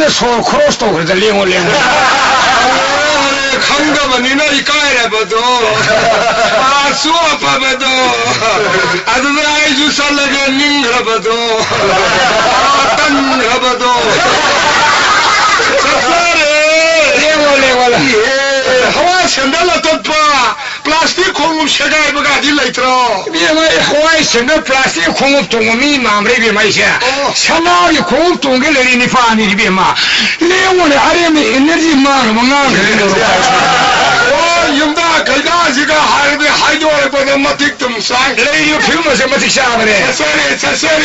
완전히 소 크로스도 그러다 링을 강가만이나 이까이라봐도 수업하봐도 아들 아이주 살라가 닝가봐도 딴가봐도 하와 샌들라 떴봐 플라스틱 공업 세가이버가 어디 있더라 비마이 하와이 샌들 플라스틱 공업 동업이 마음에 비마이시 샤나이 공업 동게 레리니 파니 비마 레옹의 아래에 에너지 마음 뭔가 영다 걸가지가 하르비 하이도르보다 마틱 상 레이디오 필름에서 마틱 샤버네 자세리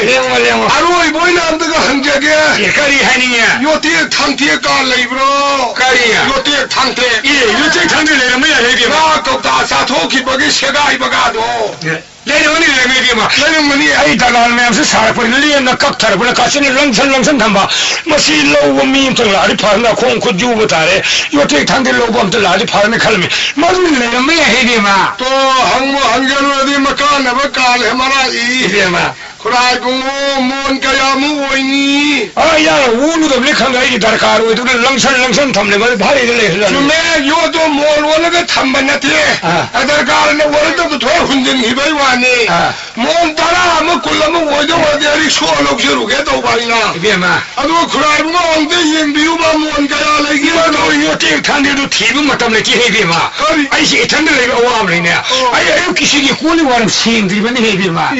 레옹 아로이 보이나한테가 한적에 까리 하니냐 요티 탕티에 깔레이브로 까리야 요티 탕테 요티 탕테 레르면 해비마 나 kopta 사토키 버기 세가이버가도 레르면이 레메비마 레르면이 아이 다갈면서 살아버리는 리엔나 깍타르보나 가시는 렁설렁설 담바 마시 로우 미인들 아리 파르나 콩쿠 주부타레 요티 탕테 로범들 아리 파르네 칼미 마준 레르면 해비마 또 항모 한결 어디 막간나버 깔해마라 이비마 쿠라이붕어 뭔 가야무 오이니 아야 우누도 블랙한가 이 다르카로 이들 렁설렁설 담레마 바리들 주메 요도 뭘 원하게 탐반나티 아다르카르네 월도부터 훈전 히바이 와니 뭔 따라 뭐 굴라면 어디 소록시루게 도 바이나 이비마 아도 쿠라이붕어 언제 옌비우바 뭔 가야 레기마도 요티 탕테도 티브 마탐레 기헤비마 아이시 탕테레가 오암레네 아야 기시기 꼴이 와름 신들이만 해비마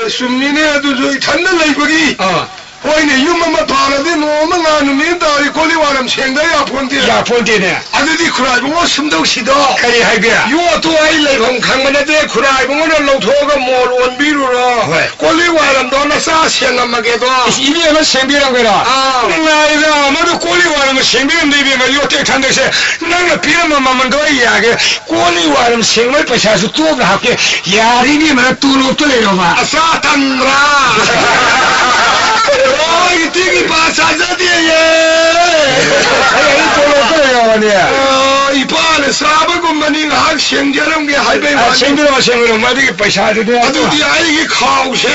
숨미네도 저기 찾는 라이브기 호이네 유마마 바라데 노마 나누민 다리 콜리와람 생다야 폰데 야 폰데네 아들이 쿠라이붕어 심덕시도 그리 하이비야 요또 아이레봉 강만에데 쿠라이붕어를 놓토가 뭘 원비루로 콜리와람도 나사 생각하게도 이비에만 생비라고 해라 나이가 아마도 꼴리와람은 생비는 이비가 요때 탄데세 나가 비름만 더 이야기 꼴리와람 생을 빼셔서 뚜가 할게 야리비만 뚜루뚜레요마 아사탄라 이 뛰기 바사자디에 이 반에 사바군만이 학생자는 게 할배가 생비로 마디기 빼셔야 아두디 아이기 카우세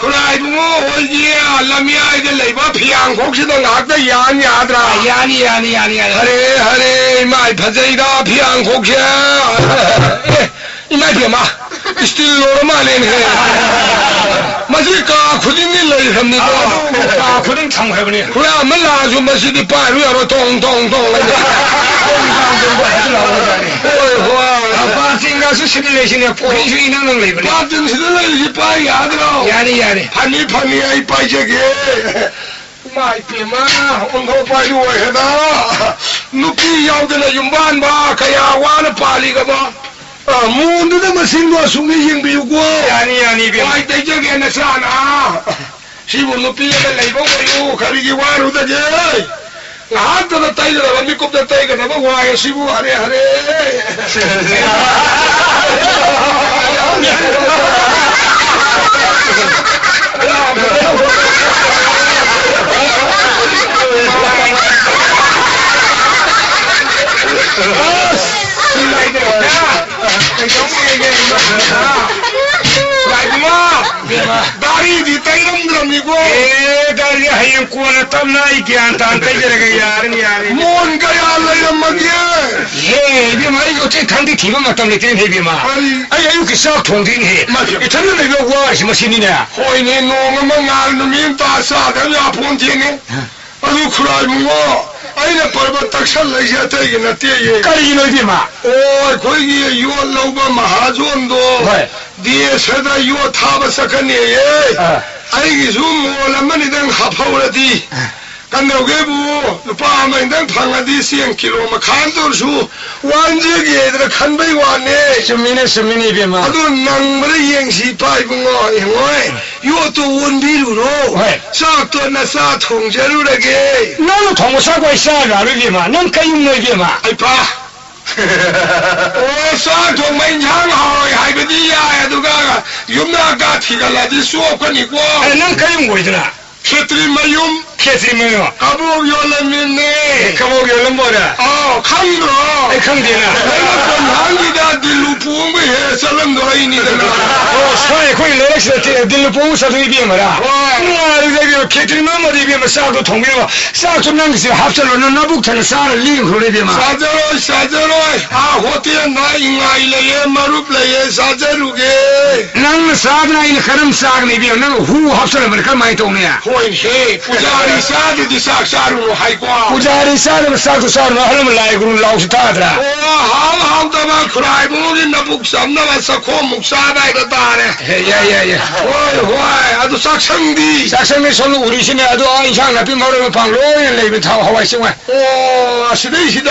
그라이붕어 올지야 알라미아이데 레이바 피양 곡시던 학대 야니아드라 야니 하레 마이 파제이다 피양 곡시 이마이 피마 스틸로로 말레네 마지까 굳이니 레이합니다 그런 창회분이 그래 말라주 마시디 빠루야로 동동동 빠진가수 시뮬레이션에 포인수 있는 레이블이 빠진 시들레이시 빠이 아들아 야니 파니 아이 빠이제게 마이 피마 온도 빠이 오해다 누피 야우드나 윤반바 가야 와는 빨리가 봐 무언도 마신도 숨이 잉비우고 야니 와이 대적에 나사나 시부 누피에다 레이보고요 가리기 와루다제 나한테도 따이더라 미국도 따이가 나봐 와요 시부 하래 다리 뒤따 이놈들합니고 다리 하얀 꾸어나 땀나 이게 안탄 따이저래가 야르니 뭔가야 알라이란 말이야 비마 이거 어째 강대 기분 맞다면 되는 해비마 아니 이렇게 싹 통딩해 이 찾는 내가 와시 마신이네 호이네 농어만 알놈이 따사다냐 폰티네 아주 쿠라이붕어 아이네 벌벌 딱 살라이시야 되겠나 떼예 까리기 너비마 거기에 유어 로바 마하존도 뒤에 세다 유어 타바사카니에 아이기 숨모라만이 된 하파오라디 간다고게부 누파마인당 방아디 시행키로마 칸도르수 완적이 애들아 칸바이 왔네 스미네 비마 아도 낭브레 영시 파이붕어 이거에 요또 원비루로 싹도 나사 통제루라게 너는 동사고 있어 나를 비마 넌 까용 너 비마 아이파 싹통만 향하이 하이버디야 누가 юм나가 티갈라디 수업관이고 넌 까용 뭐이더라 셔트리마욤 캐스리마요 가복 열람이네 가복 열람 뭐라 강도 강디나 내가 건강이다 딜루 부엉이 해 살람 노라이니잖아 사회 거의 내려서 들로 보고 사도 이게 말아. 이거 캐트리만 뭐 이게 뭐 사도 통해가 사도 남기서 합쳐로는 나북탄 사를 링 그래 되마. 사저로 아 호텔 나 인가일에 마루플레에 사저루게 난 사드나 이 카람 사그니 비어 난후 합쳐로 뭐 가만히 동네야. 호인해 부자리 사드디 사사루로 하이과 부자리 사드 사도 사로 하려면 라이그로 라우스 타더라. 하우다만 크라이브는 나북 삼나와서 고묵 사다이가 다네. 야야야. 호이 아주 싹성디 싹성이 손로 우리 신에 아주 인상 나쁜 말을 방로에 레이비 타고 하와이 생활. 오 시대시다.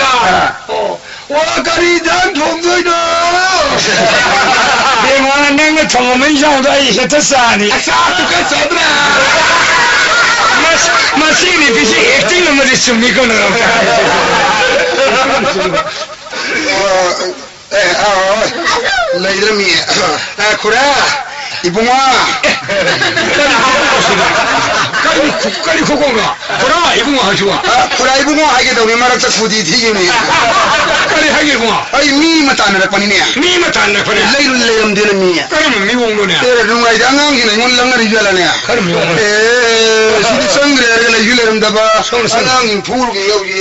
와 까리단 동도이다. 내가 내가 정말 이상도 이제 됐사니. 사투가 사드라. 마시니 비시 액팅을 못 했으면 이거는. 레이드미 그래 이봉아 까리 코공가 그래 이봉아 하주아 그래 이봉아 하게 되면 말았다 부디 튀기니 까리 하게 이봉아 아이 미만 따는 거니네 미만 따는 거네 레이름 되는 미 그러면 미봉도네 그래 누가 이제 안강기는 이건 랑나리 줄라네 그럼 미봉 시디 성그래 그래 줄라름 다봐 안강인 부르게 여기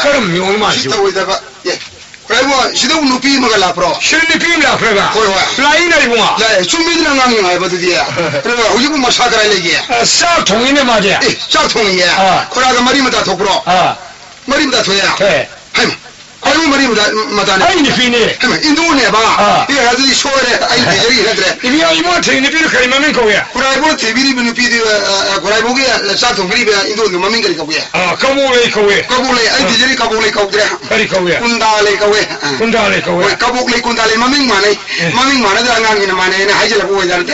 그럼 미봉 마시오 시다고 이다봐 예 그래 뭐 시도 누피 먹을라 프로 실리 피임라 그래가 라이나 이봉아 네 준비들은 강경 해봐도디야 그래가 오지고 뭐 사그라 얘기야 싹 통이네 맞아 짝통이야 그러가 머리면 다 도구로 머리면 다 도야 그래 하이마 아이고 머리면 다 마다네 아이니 피니 하이마 인도네 봐 이게 아주 소래 아이 대리 그래 이비야 이모 테니 피를 그리면 거야 그라이보 대비리 비누 피디 그라이보게 짝통 그리베 인도 마민 그리 거야 까보래 거야 까보래 아이 대리 까보래 까보래 그리 거야 군다래 거야 군다래 거야 까보래 군다래 마민 만에 안강이나 만에 하이질 보고 있는데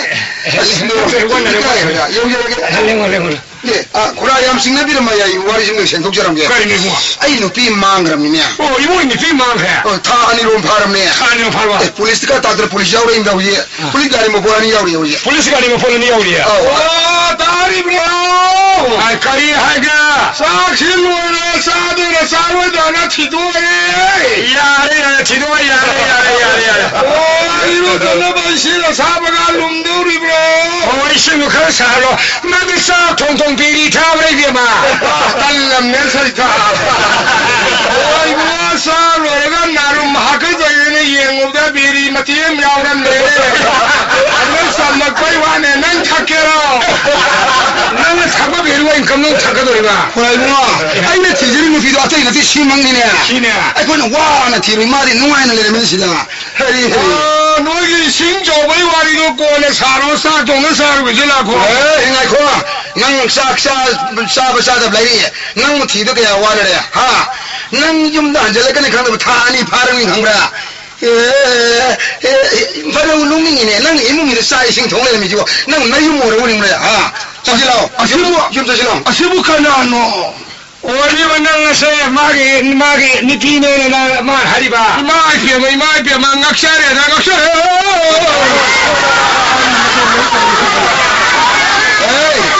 랭랭 예, 고라야 싱나비를 마야 이 와리 싱는 생독처럼 게. 그래 미봉아 아이 누피 망그럼이냐. 이모니 피망해 타 아니로 파람네. 아니요 팔봐 폴리스가 다들 폴리스 야우래 임다 우리. 폴리스 가리 뭐 보라니 야우래 우리. 폴리스가 아니면 폴리니 야우리야 다리 브로. 아이 까리 하이가 사실로는 사드는 사르다나 지도에. 야래 지도가 야래 이러다가 반시라 사바가 룸들이 브로. 어이 신고 그 사로 나도 싹 통통 비리 타버리기마 딸람내 설타. 어이구 사로가 나름 하그저이는 예고다 비리 마티에 мя우란네. 아들 삼막바이 와네 난 착해라. 나는 사과 베르가 인감농 착하더리가 어이구마. 아이네 티지리는 비도 앞에 이렇게 심망이네. 시네 아이 그건 와나 티리 말이 누아이는 내리면 시다. 헤리 너희 신조의 와리도 꼬네 사로 싹동을 사르고 지라고 engài khoa ngang sa lấy ngang một thì cái hoa này ha ngang chúng ta giờ lấy cái này khang được thà ni phá được khang ra phá được luôn như này ngang em muốn sai sinh thống này mình chịu ngang mấy hôm rồi mình này ha sao chứ nào chúng ta chứ nào 아시부 카나노 어디 만나서 마게 니피네나 말 하리바 마이피마 낙샤래 낙샤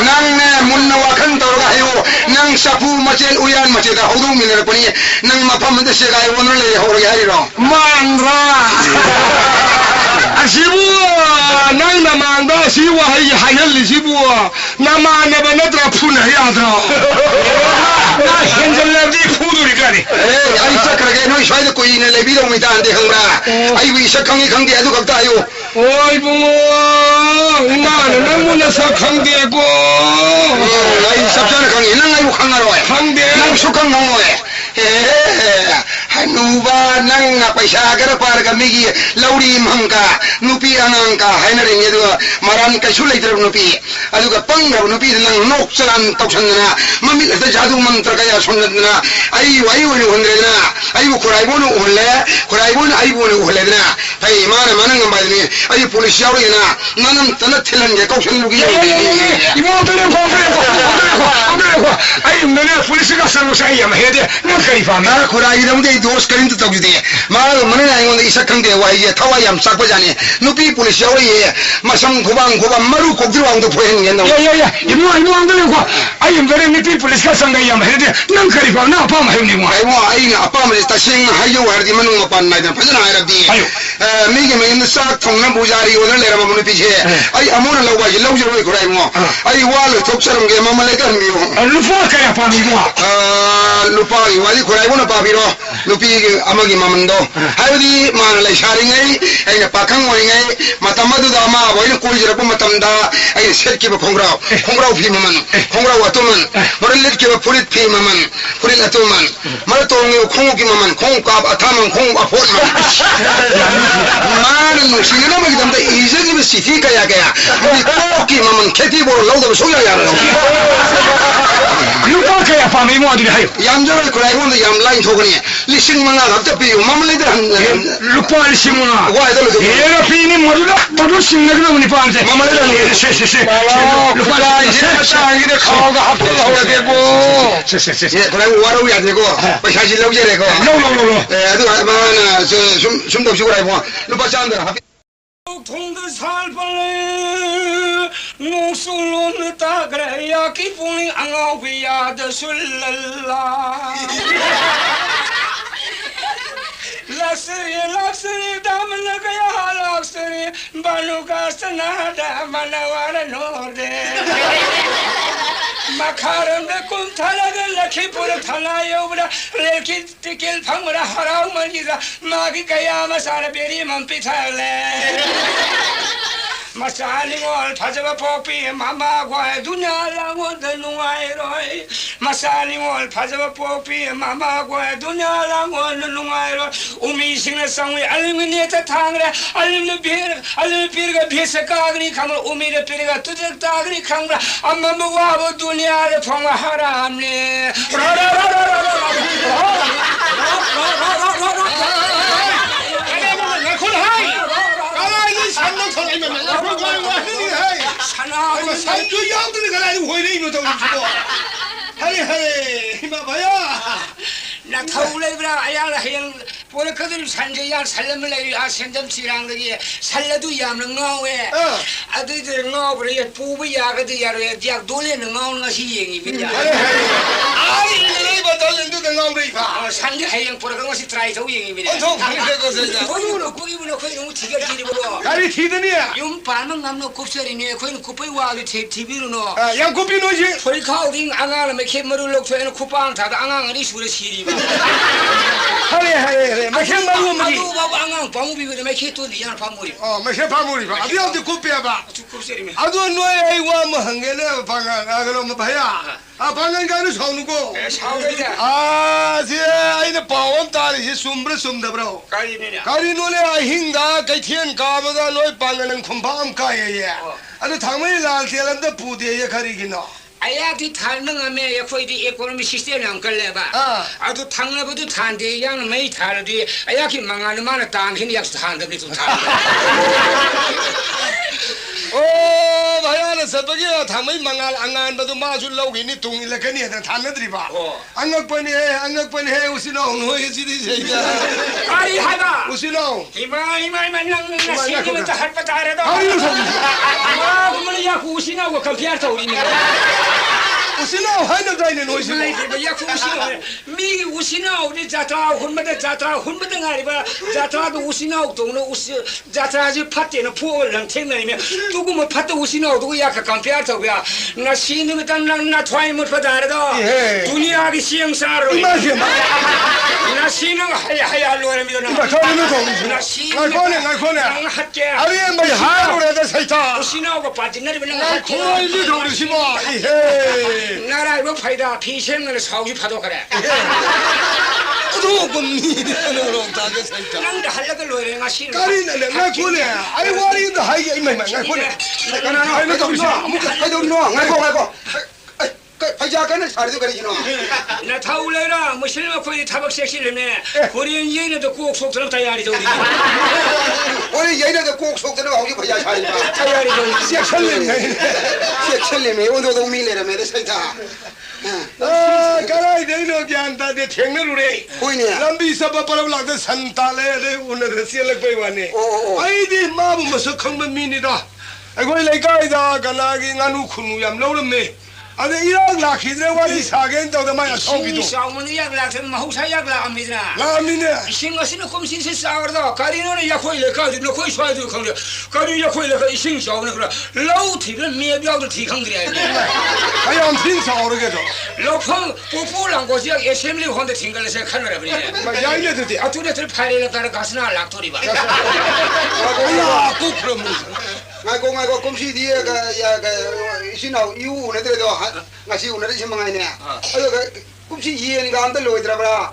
nang ne munna wa khan tor ga yo nang sapu machel uyan mache da hodu minere poni nang mapam de se ga yo no le ho ya ri ro manra asibu nang na manda siwa hayal li sibu na ma ne bana tra phuna ya tra na henjal le di phuduri kani ai sakra ge no shai de koi ne le bi do mi dan de hangra ai wi sakhangi khangge adu gap ta yo oi bungo 나는 너무나 sakhange ko ai sabjan khangi nang ai khanga ro khangde nang sukhang ngong oi hanuba nang na paisa gara par ga migi lauri mangka nupi anangka haina ring edu maran ka sulai ter nupi adu ga pang ga nupi nang nok salan toksanna mami da jadu mantra ka ya sunnna ai wai wai hundrena ai kurai bonu ulle kurai bonu ai bonu ulle na ai mana manang ba ni ai police yaru ina nanam tanat thilan ge koksan lugi 이모들은 공부하고 아이 너네 police 가 살고 사이야 해야 돼 나 그리 봐 na kurai dam de do 조스 그린도 떡주대 말은 아니고 이삭한데 와 이게 타와얌 싹바자니 누피 폴리스 야오예 마삼 고방 마루 곡들왕도 보행했노 야야야 이모 안 들고 아이 그래 니피 폴리스가 상가이야 해데 난 그리고 나 아빠 마이니 뭐 아이고 아이 아빠 말이 다싱 하이요 와르디 만ung 마판 나이다 파잖아 아이랍디 미게 메인 싹 통나 부자리 오늘 내려보는 피체 아이 아무나 라고 하지 라우저로 그래 뭐 아이 와를 톱처럼 게 마말레가 미요 루파 그야 파미 뭐 루파이 와리 그래 보나 바비로 루피 아마기 마만도 하이디 마나레 샤링이 아이나 파캉 원이ngay 마타마두다 마 와이나 꼴지라고 마탐다 아이 셋기버 콩그라우 피마만 콩그라우 아토만 머를렛기버 pulit 피 maman pulit atuman maratong 콩우기 maman 콩값 아타만 콩 아포만 많은 신이나 먹이담다 이제기버 시티 가야 우리 콩우기 maman 캐티보로 라우다 소야야 루파 그야 파미 뭐 어디 하요 얌저를 그라이고는 얌라인 토그니 리싱망아 갑자기 마말레들 루파 리싱망아 와이들 얘가 피니 모두다 모두 신나게 오니 파한테 마말레들 셰셰셰 루파 이제 샤기데 카오가 합도가 오야 되고 셰셰셰 예, 그리고 와로야 되고 사실 나오게 되고 노노노노 예, 아주 아마나 숨도 없이 그라이고 루파 짠들 통들 살벌레 농술로 다 그래야 기분이 앙아위야 더술랄라 락스리 담나가야 락스리 발루가스나다 만나와라 노데 마카름데 꿈탈라들 라키포르 탈라요브라 렐키 티킬 방무라 하라우만이다 마기가야 마사라 베리만 피탈레 마사링월 파자바 포피 마마과 두냐랑원데 누아이로이 마사링월 파자바 포피 마마과 두냐랑원데 누아이로이 우미싱나 상위 알미니에타 탕레 알미피르가 비세카그니 강물 우미르 피르가 투적다그니 강물 암마무와보 두냐레 통화 하람니 산조 양들이 가라니 회의를 이노다고 주고 하리 이마 봐야 나 타울레브라 아야라 해양 보내 그들 산재야 살려물레 아 sen점치랑 그게 살려도 야는 나오에 아들들 나오버려 부부야 그들 야래 약 돌리는 나오는 것이 얘기 비야 아니 이거 달린도 나오래 봐 산재 해양 보내 그런 것이 트라이서 얘기 비야 저 그게 거세요 거기는 거기는 거기 너무 지겹지리고 가리 티드니야 용 반은 남노 곱설이네 거기는 곱이 와도 TV로 넣어 양 코피 놓지 소리카우딩 앙앙을 메케머를 놓고에는 쿠팡 다다 앙앙을 수레 시리바 하리 마켓 말고 뭐지 아도 바보 앙앙 방우비거든 메케 또 리안 방물이 마켓 파물이 봐 어디 코피야 봐 곱설이면 아도 너의 와 뭐 한게네 방아 그럼 뭐 봐야 방아 가는 사오는고 사오게자 제 아이네 바원 딸이 숨브르 숨다브로 가리느냐 가리 노래 아hin가 가이티엔 가보다 너의 방아는 콤밤 가예예 아도 당연히 날때란다 부대에 가리기노 아야디 탈능하면 여코이디 이코노미 시스템이 안 걸려봐 아도 탕나보도 탄데 양 메이 탈디 아야키 망하는 만은 당신이 약수 탄다비 좀 탈. 바야는 서버기야 당연히 망할 안간봐도 마줄라고 이니 동일라 그니 애들 탄나들이 봐 안각번이 해 우시노 너의 지디 제가 아리 하다 우시노 이마 낭 시기면 다 할바 다래도 아유 그러면 야 후시나고 컴피아터 우리는 우시노 하는 다이는 우시노 야 후시나 미 우시나 우리 자타 혼마다 가리바 자타도 우시나 동네 우시 자타지 파티는 포를 탱내면 누구 뭐 파트 우시나 누구 약간 컴피아터야 나 시는 나 트와이 못 받아래도 두니아기 시행사로 나 시는 하야 로레미도 나 시는 나 거네 할게 아니 뭐 하루라도 살다 우시나고 빠진나리면 할게 거기 도르시마 예 나라 이거 파이다 피생을 사오기 파도 그래 조금 다게 살다 낭다 할라가 로레가 시는 까리네 나 거네 아이 와리인데 하이게 이마 나 거네 아니 너 아무도 하이도 너 나고 파자간을 사려도 그러지노. 나 타올래라 무슬림 거의 타박 섹시르네 우리 얘네도 꼭 속들어 다야리 저리 우리 얘네도 꼭 속들어 오기 파자 사리마. 다야리 저리 섹셀림이 오늘도 밀레라메 세타. 가라이 되는 게 안다데 탱내루래. 보이네. 람비 사바 바라블라데 산탈레데 오늘 시엘렉 베이와네. 아이디 마부 머서 강면 미니다. 아이고 레가이다 가나기 나누 쿠누 얌 러르메. 아데 이랑 라키드레 와리 사겐 저더마야 성기도. 싸우면 약라든 마우사 약라 암이드나. 라미네. 싱어스는 꼼신시 싸워도 가리노는 약호일레 가지노 거의 쏴도 강려. 가리 약호일레가 이싱 싸우는 그라. 라우티를 미에비아도 티강들이야. 아야 핀사 오르게도. 로펑 뽀뽀랑 거지야 에셈리 혼데 팅갈레세 카메라 버리네. 막 야이네드디. 아투레들 파리를 따라 가스나 락토리바. 아야 꾸프럼. ngaiko komsi dia ya sinau iu unedo ngasi unede semangane ayo komsi yen ga anda loi drabra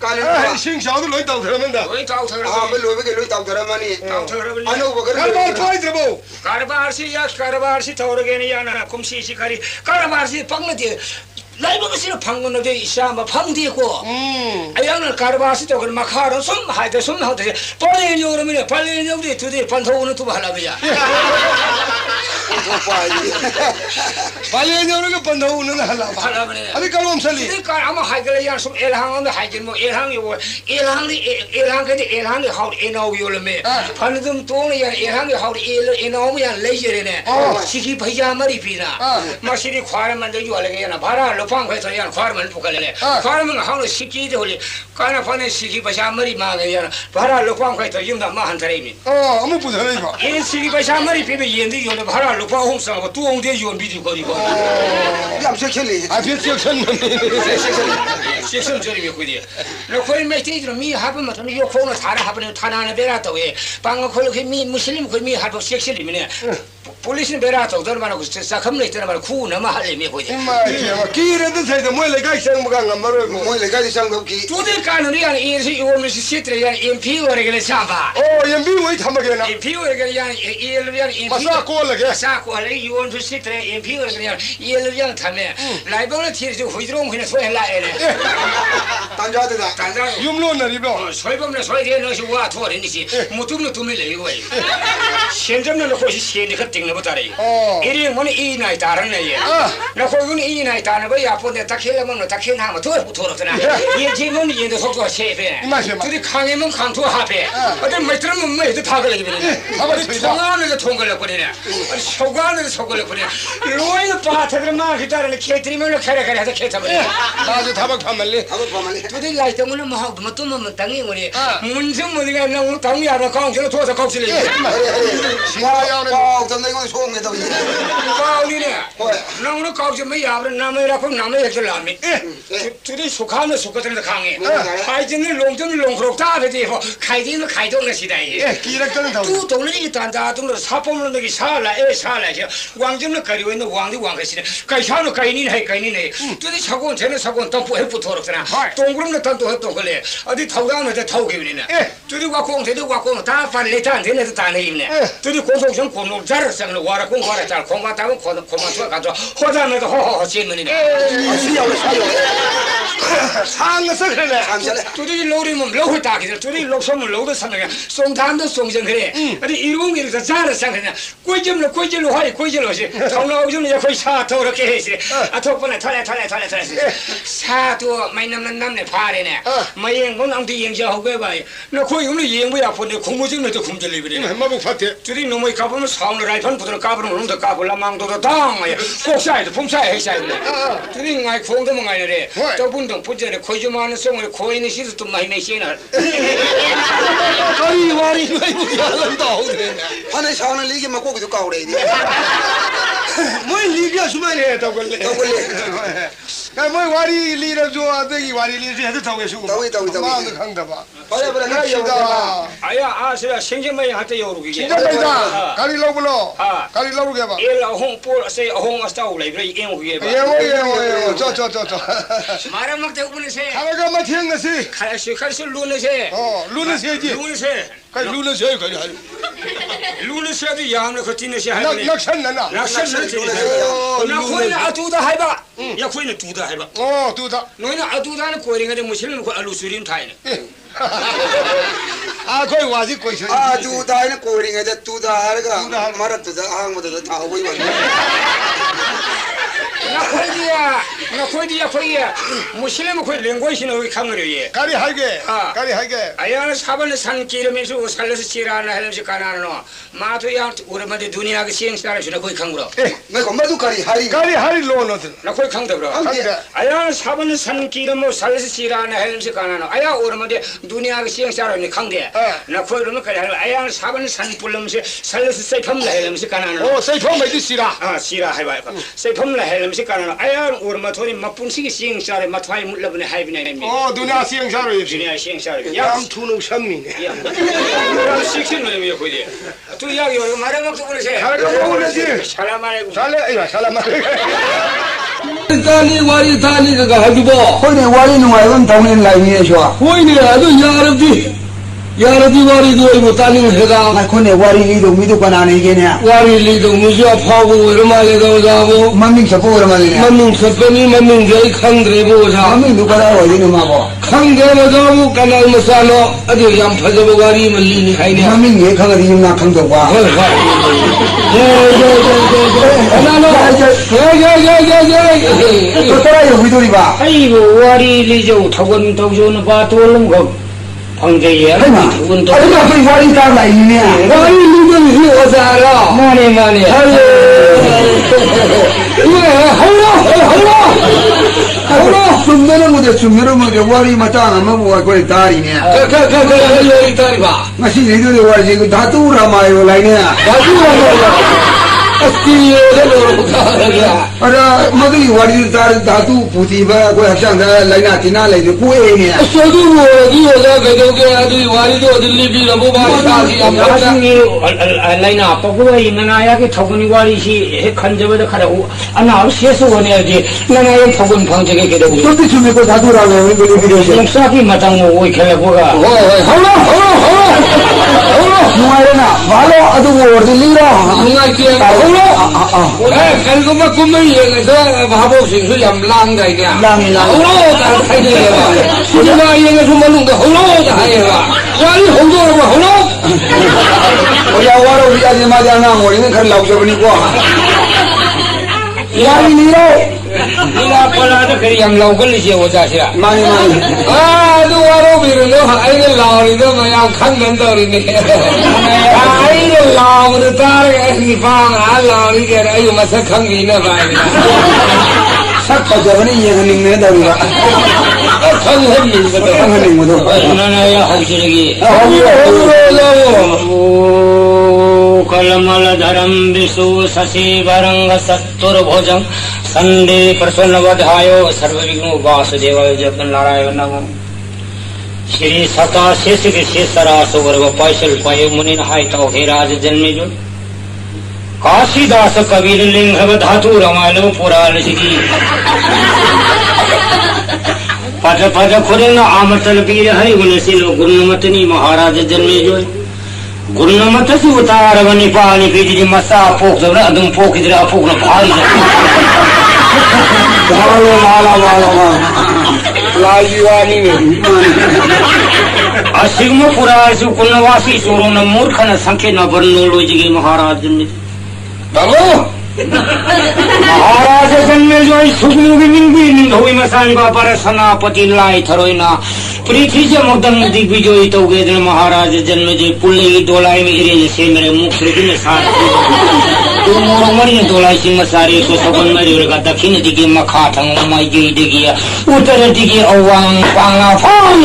아, 싱샤도 로이 타우더라면다. 거의 타우터를 ah loi ke loi tau dramani 타우터를 ano bagar 갈발 파이드보. 카르바르시 야 카르바르시 타오르게니 야나 콤시시 카리 카르바르시 방나디 라이브가 싫어 방문어데 이샤마 방디고 아야는 카르바르시 또 그 마카로 숨 하이데 숨 하데 빨리 요러면 빨리 요리 두디 반토우는 두 발라비야 빨리 여러가 번다우는 할라. 발라비네 아니 깔롬살리. 그러니까 아마 하이글 야 숨 엘항은 하이글 뭐 엘항이 뭐 엘항이 하우 에나오 요르메 반좀 돈이 야 엘항이 하우 에나오야 레이저네 시기 바야마리 비나 마시리 과르만데 요알게나 바라 로팡 회서 야 과르만 부갈래 과르만 하우 시기데 홀리 까나 파네 시기 바야마리 마게야 바라 로팡 회서 임다 마한 사람이 아무 부서네 이거. 이 시기 바야마리 비베 연데 요네 바라 로팡 홍상 두옹데 요비디 거리고 yam sekeli 아 비역선 식선 저리 거디 너 거기 메시지로 미 하면 뭐 요 코너 사라 하면 타나는 베라도에 방어 거기 미 무슬림 거기 미 하도 섹시리면은 폴리스는 베라도 저러면 그 사컴레 있잖아 구 너무 할래미 거디 마이야 기르든 사이도 뭐 내가 있는 뭐가 말어 moi le ga sang do ki 두들 까는이 아니 이시 요미시 시트야 MP 거래게 참바 연비 왜 참마게나 MP 거래게 야 이르야 MP 마사 콜레게 사고 할래 요원 시트야 MP 거래게 이르야 타면 라이브는 티르 호이드롱 그냥 소해라에네 tanja de da 단단 юм로나 리로 소이범네 소이데 너시 와 토르니시 무tumno tumile 이거 현점는 거시 시니 같은 거 따래 이리 뭐니 이 나이 다르네 나 거기는 이 나이 다르는 거 야폰데 딱힐라면 딱힐나면 더 붙어라잖아 이 지금은 이제 속도 셰페 둘이 강에면 강토 하페 어디 메트르면 메트 타글이 되네 어디 통안에서 통글려 버리네 소관에서 소글려 버리네 로이는 바타들 막 기다리는 캐트리면 캐레캐레 해서 캐터버리네 나도 타박 파말리 abo pamali 두들 라이트문은 뭐 또 땅이 뭐니 문좀 뭐니가 나 땅이 알아 강제로 도서 거슬리 siayaone ko to nei ko so nge do 가오리네 나오는 가오지 뭐 야브는 남이라고 남의 해줄라미 둘이 속하면 속거든요 강에 하이진은 롱전은 롱크록 다 되고 가이진은 가이동의 시대에 기락거는 다 또 돈을 이 단다 돈을 사범을 너기 살라 에 살라죠 왕점은 거리고 있는 왕이 왕의 시대 가이샤는 가이닌 해 가이닌에 둘이 사고는 쟤는 사고는 또 부해부터럽잖아 동그름도 단도 했던 걸래 어디 타우다면서 타우기면이네 둘이 와공대도 와공 다 빨리 다 되네도 다 내입네 둘이 고속성 고노 자르상을 와라 공과라 잘 공과다고 고만 가서 호자면서 호호호 신문이네 상어서 그러네 amsale 둘이 로리면 로을 따기들 둘이 로소면 로도 사는 송탄도 송정 그래 어디 일공일에서 자르상 그냥 꼴점로 하리 꼴점로시 정로오줌 옆에 사토 이렇게 해시 아 덕분에 털래 사도 많이 남네 파리네 마행 건앙도 영자하고 봐 너 거기 오늘 영부야 본데 공무증도 공절리 그래 마북 파테 둘이 너무 가보면 사오는 라이펀 부드러 까부는 놈도 까불라 망도도 당마야 꼭사이도 폼사이 해사이네 둘이 나이 공도 뭐 가이래 또 분동 부제래 거기 좀 하는 성을 거인의 시도 좀 많이 내시나 아이 와리 왜 무기한다 오네 hane sauna ligi ma ko ko kaure di 뭐 리비아 수만해 더걸래 뭐 와리 리로 좋아하더니 와리 리로 해도 타고 계시고 타고 마음도 강다 봐 그래 그래 시다 아야 아세야 생전마이 한테 여루기 진짜입니다 가리 러블로 가리 러블게 봐 일 아홍 볼 아세 아홍 아스타우 레브레 이행오게 봐 예오 저 말하면 대부분에세 가라가 마 튀었나시 칼시 루네세 루네시지 루네세 가리 루네시 가리 루네세도 야함을 거티네세 하네 낙산나나 낙산을 나 코이는 아두다 해봐 야 코이는 두다 해봐 두다 너희는 아두다는 코이링한테 무실은 그 알루수림 타이네 거기 와지 거기 두다이는 꼬링에 두다 하르가 말아 두다 아무도 다 오고 있는 나 코이디야 무실은 코이 랭고이시는 우리 강으로예 가리 하게 아야는 사번에 산 기름에서 살려서 지라나 해면서 가나노 마토야 오랜만에 두니아가 시행사를 주나 거기 강으로 내가 엄마도 가리 하리 로너들 나 거기 강대로 아야는 사번에 산 기름으로 살려서 지라나 해면서 가나노 아야 오랜만에 두니아가 시행사를 강대 나 거기 그러면 가리 아야는 사번에 산 불러면서 살려서 세펌라 해면서 가나노 세이펑 메디 시라 시라 해봐 세펌라 해면서 가나노 아야 오랜만에 돈이 맛분식이 시행사를 마토이 물러보내 하이비네 두냐 시행사로 두니아 시행사를 양 투는 샴미네 그럼 식신 놈이야 거기 또 이야기 오늘 말하면 또 그러세 가라가 먹으려지 살라말이고 살람 Tani wari tani ka hajibo. 거기 와리 누가 이건 동네 라인에 좋아 Hoini ado yarabdi wari do ibo tani hega. 거기 와리 리도 미도 가나네 이게냐 Wari lido muja phabu irmale do jabo. 만민 잡고 그러면이냐 Mamin sapani mamin jai khangre bo ja. 만민 누가라 어디는 마고 Khangre bo jabu kanal masalo adi yam phajabo wari malli ni khaine. 만민 예 강아리 나 강도 봐 Hoi hoi. 또라이 위도리 봐 아이고 와리 리조 타곤 타고는 바톨름 거 방제야 타곤 타 아니 앞에 와리 따라 있네 Wari lido ni ozara. 마네 하울라 중면은 뭐데 와리 마땅 안 먹고 거기 다리네 Yori tani ba. 마시 리도리 와리 그 다투라 마요 라이네 Asti yo lo 아라 머들이 와리 다투 부티바 고 학장다 라이나 티나 라이도 고에네 Sodu mo di ola gadoge adi wari do dilli bi rabo ba sa si am 나중에 라이나 아빠가 이나야게 타곤이 와리시 핵한접에다 가라고 아나 시에서 원해야지 나나야 타곤 방제게 게라고 또때 주메고 다투라고 왜 그러지 용사기 마땅 뭐 이렇게라고가 누가이나 바로 아두고 어디리라 Ngai kia kalgoma kumai yang ada bahabo sing su yam lang dai nya lang holo ta khai de ba sima yang su malung da holo ta hai ba wali holo ba holo 오야 와로 비자지 마자나 모리는 칼 나오셔보니 고 야리 니로 니가 빨라도 그리 양 나오걸리지 오자시라 많이 ah du waro bi ro ha ai ne lao ri do ma yang khang nan do ri ne ai ne lao ri ta ri ba nga lao ri ke ai ma sa khang ni ne ba ni 삭바저번에 이해가닝네 다리가 khang hen ni ba do 하는 것도 나나야 혹시기 holo kalmala dharam visu sasi varanga sattur bhojam sande prasanavadhayo sarvavignu vasudevaya japan narayana namo Shri Sata Shesiki Shesara Suvarva Paishal Paye Munin Haitao Hiraj Janmiju Kasidasa Kabir Lingha Dhatu Ramayana Pural Shiki Pada Pada Khurina Amatal Bir Hari Gunasilo Gurunamatani Maharaj Janmiju Gurunamatasi Uttaravani Pani Pidi Masa Pok Zavra Adum Pok Idra Pok Na Bhari Asigma Purasi Kunavasi Suruna Murkhana Sankena Varnoloji Maharaj Babu Maharaj Janmejoi Sugnu Bimbi Hui Masanga Parasana Pati Lai Tharoina Pritija Modam Digvijoi Together Maharaj Janmeji Pulli Dolai Miri Semere Mukhri Sar Mari Dolai Simasari Sosagon Marika Dakin Digi Makatang Mai Digi Uttara Digi Awang Panga Fang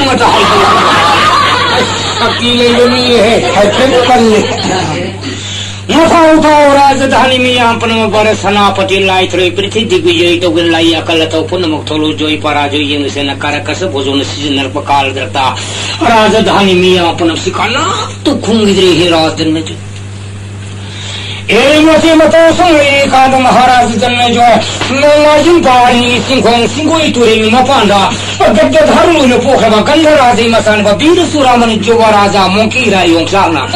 Akile Yumi Happy राजधानी में पुनः बर सेनापति लाई थ्रे पृथ्वी दिग्विजय तो गिन लाई अकल तो पुनः मुक्तलो जोई पराजय यंग से न कारकस भोजन सीजन पकाल करता राजधानी में पुनः सिकाना तो खुंगिद्री ही राजधन में काद महाराज जन्मे जो है पानी सिंह तुरे मपांडा धर्म पोखबा गंधराज मसान वीर सुरामन जो राजा मोकी रायों सामना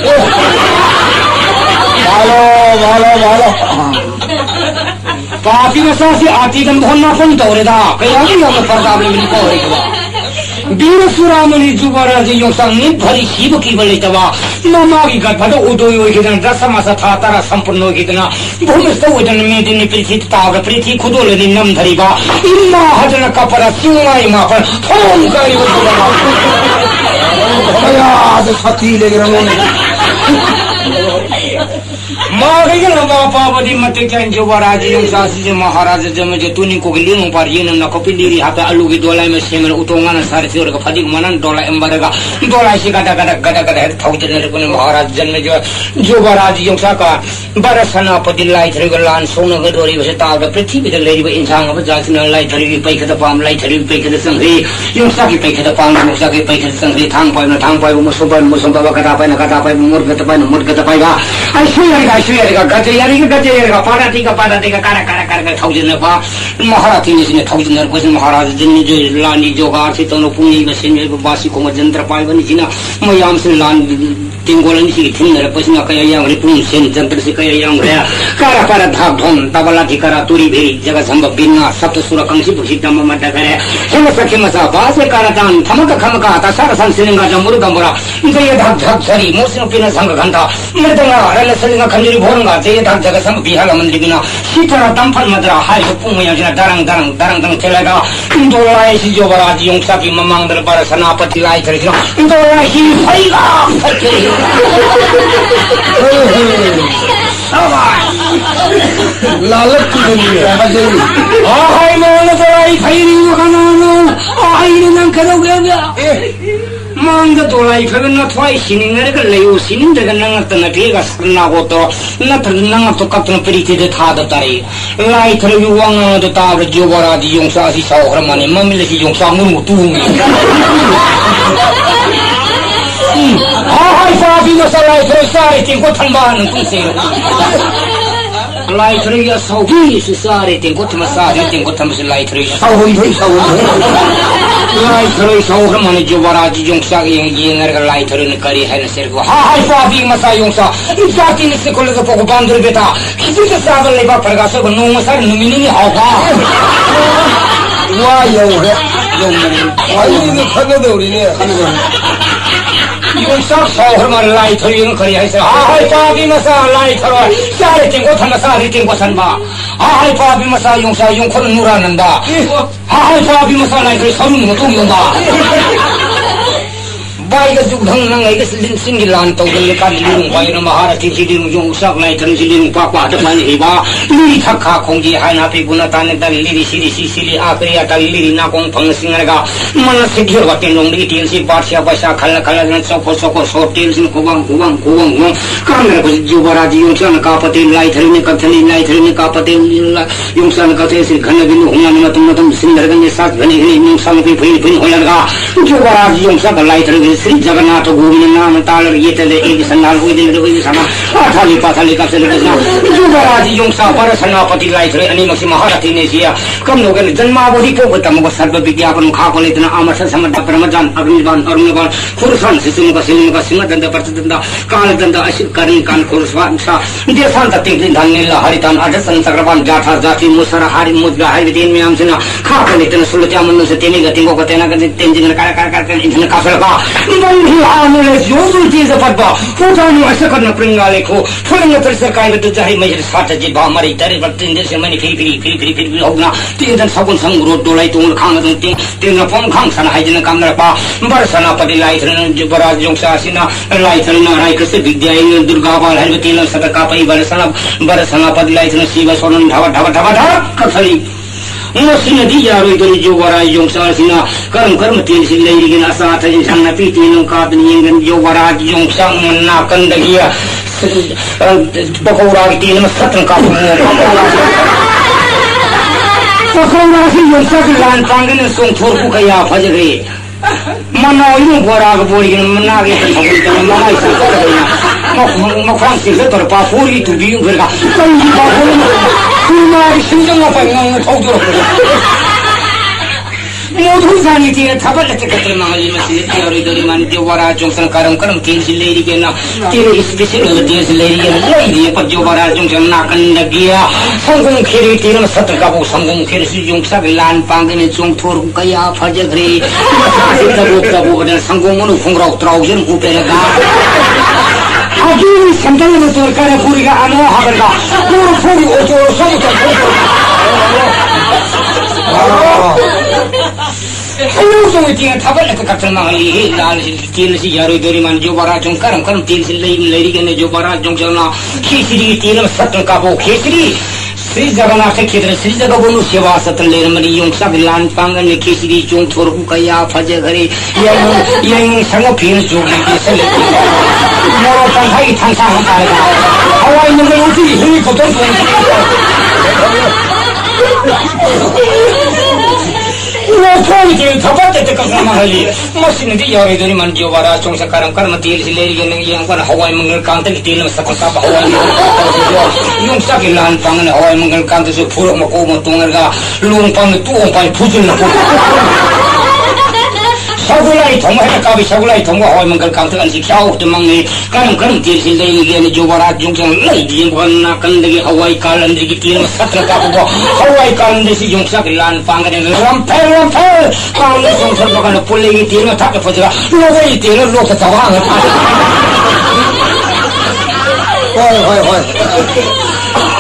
पापी मसा से आती दम धोना फोन तोरेदा कया भी हम प्रताप ने को वीर सुरामनी जुबराज योंसांग भरी शिव की बलितवा नमागी गठद उदोय होगिदन दशमासा था तारा संपूर्ण होगिदना भूमिस्थ उदन में दिन पृथ्वी ताग पृथ्वी खुदोले नम धरिबा इन्ना हजन कपरा सिंगाई मापर फोन करी आज छती ले गए पावती मते जुबराज योंसासी महाराज जम जो तुनी को लिंग पर ये न को पिंडी हाथ आलू की दोलाई में सेमन उतोंगा न सारे से और फदिक मनन दोला एम्बरगा दोला से गदा गदा गदा गदा है थाउजन ने महाराज जन्म जो जुबराज योंसा का बरसनापति लाई थरी गलान सोन गदोरी बसे ताग पृथ्वी के लेरी इंसान अब जात न लाई थरी पैखत पाम लाई थरी पैखत संग्री योंसा की पैखत पाम योंसा की पैखत संग्री थांग पाय मुसबा कथा पाय मुर्गत पायगा ऐश्वर्य गजरेगा पादाती का कारा थाउजन पा महाराथी ने थाउजन को महाराज जन जो लानी जोगार से तनो पुनी बसे बासी को जंत्र पाय बनी जिना मयाम से लान तिंगोलन सी थिंगर पसना कया yang ripun sen जंत्र से कया yang रे कारा धाक धोन तबला ठिकारा तुरी भेरी जगह संभव बिना सप्त सुर कंसी बुझिता मत करे हम सखे मसा बासे कारा दान थमक खमका ता सारा संसिंगा जमुर गमरा ये धाक धाक सरी मोसिन पिना संग घंटा मृदंगा रल सलिंगा खंजरी भोरंगा ये धाक जगह संभव बिहार मंदिर बिना सीतरा तंफल मदरा हाय पुंग या दरंग चलेगा इंदोलाई सी जो बराज योंसा की ममांग दरबार सेनापति लाई करे इंदोलाई ही फैला लालच की दुनिया हाय मोन तोलाई फैरी वखानानो हाय नंग करोगे मांग तोलाई फैन न थ्वाई सिनिंग रे का लेयो सिनिंग जगह नंग त न फेगा सना हो तो न त नंग तो कतन प्रीति दे था द ताई लाई थरे युवांग द ताग जो बराज योंसा सी साहर माने ममिले सी योंसा मुनु तुंगी हाय साबी मसलाई थरे सारे तिन को थंबान तुसे लाई थरे या सौगी से सारे तिन को थम सारे तिन को थम से लाई थरे लाई थरे सौर माने जो बराज योंसा ये नर लाई थरे ने करी है न सिर को हाय साबी मसा योंसा जाति ने से कोले को बांधर बेटा किसी के साबल लेबा परगा सब नो मसर नुमिनी होगा वाह यो है यो आई ने खने दौड़ी ने योंसा सौर माने लाई थरे ने करी है से हाय साबी मसा लाई थरे सारे तिन को थम सारे तिन को थनबा हाय साबी मसा योंसा यों खन नुरानंदा हाय साबी मसा लाई थरे सरुन मतो योंबा बाई का जुग ढंग नंग एक सिंगी लान तो गले का लिंग बाई न महारथी जी लिंग जो उसाक लाई थरे लिंग पापा त पानी हेबा लिरी थक्का खोंगी हाय ना पे गुना ताने ता लिरी सिरी आखरी आता लिरी ना कों फंग सिंगरगा मन से घेर वाते लोंग दी टील से बादशाह पैसा खल न सोको सो टील से कुबंग काम रे जो बराज योंसा न कापते लाई थरे ने कथली लाई थरे ने कापते योंसा न कथे से घन बिन हुना न तुम सिंदर गने साथ घने योंसा न फिन होलगा जो बराज योंसा का लाई थरे श्री जगन्नाथ गोविंद नाम तालर ये तले एक संडाल हुई दिन sama पाथाली का से जुबराज योंसा पर सेनापति लाई थरे अनि मसी महारथी ने सिया कम लोग जन्मावधि को बतम को सर्व विज्ञापन खा को लेतना आमस समद परमजान अग्निबान अरुणबान खुरसान सिसुम का सिंह दंड प्रचंड काल दंड अशिव कर्ण कान खुरसान सा देशांत तीन धान्य हरितान अजसन चक्रवान जाठा जाति मुसर हारि मुद्रा हारि दिन में हमसे खा को लेतना सुलजा मन से तेने गति को तेना गति तेंजिन कर इंजन का फलका बंधी आने जो चीज पड़बा फोटानी ऐसा करना प्रिंगाले को फुलंग तर सरकार तो चाहे मैं साथ जी बा मरी तरे बत्तीन दिन से मैंने फिर होना तीन दिन सगुन संग रोड डोलाई तो खांग तीन फोन खांग सन हाई जन काम रपा बरसना पति लाई थरन जुबराज योंसा सिना लाई थरन नाराय कृष्ण विद्या दुर्गा बाल हरि तीन सदका पई बरसना पति लाई थरन शिव सोनन ढवा कथली मोसिन दी यारो इधर जो बराज योंसा सिना कर्म तीन से लेगी ना साथ इंसान पी तीनों का बिनियन जो बराज योंसा मुन्ना कंदगिया 버거우라기 뛰는 사탕 까고 버거우라기 용사기 란 방에는 송토르고 가야 파지리 만나 이런 거라고 보이기는 만나게 하고 있다는 만나 있을 뭐 광식을 돌아 보리 두비는 그래가 그 말이 심정과 방향을 더더러 모든 사람이 뒤에 타발레트 같은 망을 마시 여러들이만 조바라 종선 가름가름 딘실레리게나 뒤에 스페셜 딘실레리게나 레이디에 조바라 종선 나간다기야 성공 캐리 뒤는 사들가고 성공 캐리 용사를 란 방에는 종토르가야 파제그리 사실다고 보는 성공은 풍그라고 들어오는 후배가 아주 상당히 돌까라 부리가 안 하거나 포리 오토로 소리가 해용성의 뒤에 타발레트 같은 망이 날씨 딜시 여러들이만 조바라 좀 까름까름 딜시 레이리겠네 조바라 좀 전화 키시리 딜을 샀던 까보 키시리 스리자가 키들 스리자가 보는 세와 샀던 레르머니 용사비 란방은 키시리 좀 토르구가야 파제거리 양 상어 비는 쪽이 비슬리 뭐로 tanha이 탄상한 말이다 하와이 있는 걸 어떻게 힘이 걷던 소리를 잡았을 때까지 말하지 멋있는데 여러들이 만져봐라 종사가랑가랑 딜시 내리겠는 이 양반 하와이 મં걸 깡들이 딜는 사고사바 하와이 મં걸 용사기 란방은 하와이 મં걸 깡들에서 부럭먹고 오면 똥을가 롱방은 뚜옹방이 부질러고 샤굴라이 동화해 까비 샤굴라이 동화 하와이 મં걸 깡들 안시 캬우도 막내 가랑가랑 딜시 내리겠는 조바라 종상 레이디 관나 간데기 하와이 깔란데기 딜는 사트를 까보고 하와이 깔란데시 용사기 란방은 람펠 까는 송설바가는 볼레기 딜는 탁게 퍼져가 로베이 딜는 로트 자왕을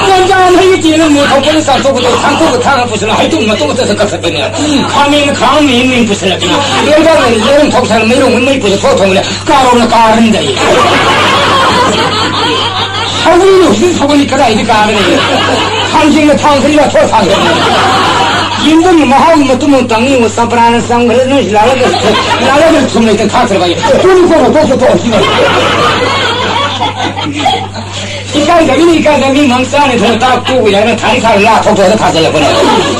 원장은 딜은 뭐 덕분에 산소부터 산소부 탕을 부수는 하여튼 또 못해서 갔었더니 강민 부수었구나 열방은 여름 독사는 메롱을 못 부수 소통을 까로는 까는데 사군이 무슨 사군이니까 이제 까는 한식의 탕소리가 초상이야 인도는 뭐하고 뭐 뚜문 땅이 뭐 사프라는 상그레는 나라를 숨을 때 다 들어가요 뚜루코로 또 없으면 이까지 망산에 더 딱 두고 야는 다리살을 놔 톡톡해서 가져야 보내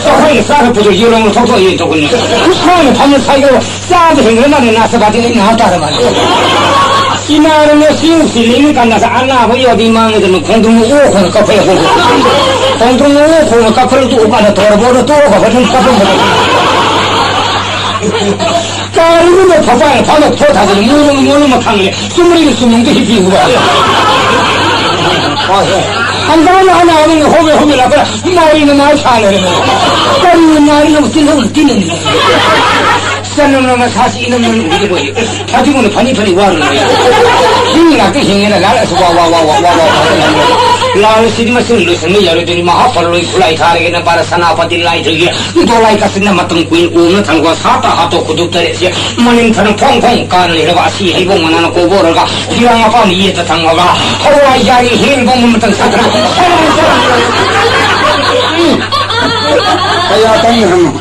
소화에 쌀을 부족 이런으로 톡톡이 있더군요 그 사람은 반면 사이가 싸도 생각나는 나서 받으니 나왔다는 말이야 이날은 시우실리는 간나서 안 나고 어디 망에 들면 공동무 오고는 카페에 보고 공동무 오고는 카페를 두고 가서 돌아보러 또 오고 같은 카페 보고 까르르면 파파에 파도 토타서 무르면 탕에 숨물이도 희피고 봐 한 사람은 하나 오는 게 호배 나거나 머리는 말 차내는 까르르는 말이 너무 뛰는 쌀놈놈은 사실 이놈은 우리가 뭐지 가지고는 반이편이 와르는 거야 힘이 나게 힘이나 날아서 와 라을 시리마 슬로 생이 여러들이 마하팔로이 쿨라이 타르게는 바라사나 아파딜라이 저기 돌라이 가스나 맞던 구인 오는 tan과 사타 하도 구독자리시 마님타는 펑펑 까는 이러가 아시 해봉만 하는 고보를가 기왕 아파는 이에다 당마가 하루와 야리 힐봉만 맞던 사드라 아야 땅이 하루와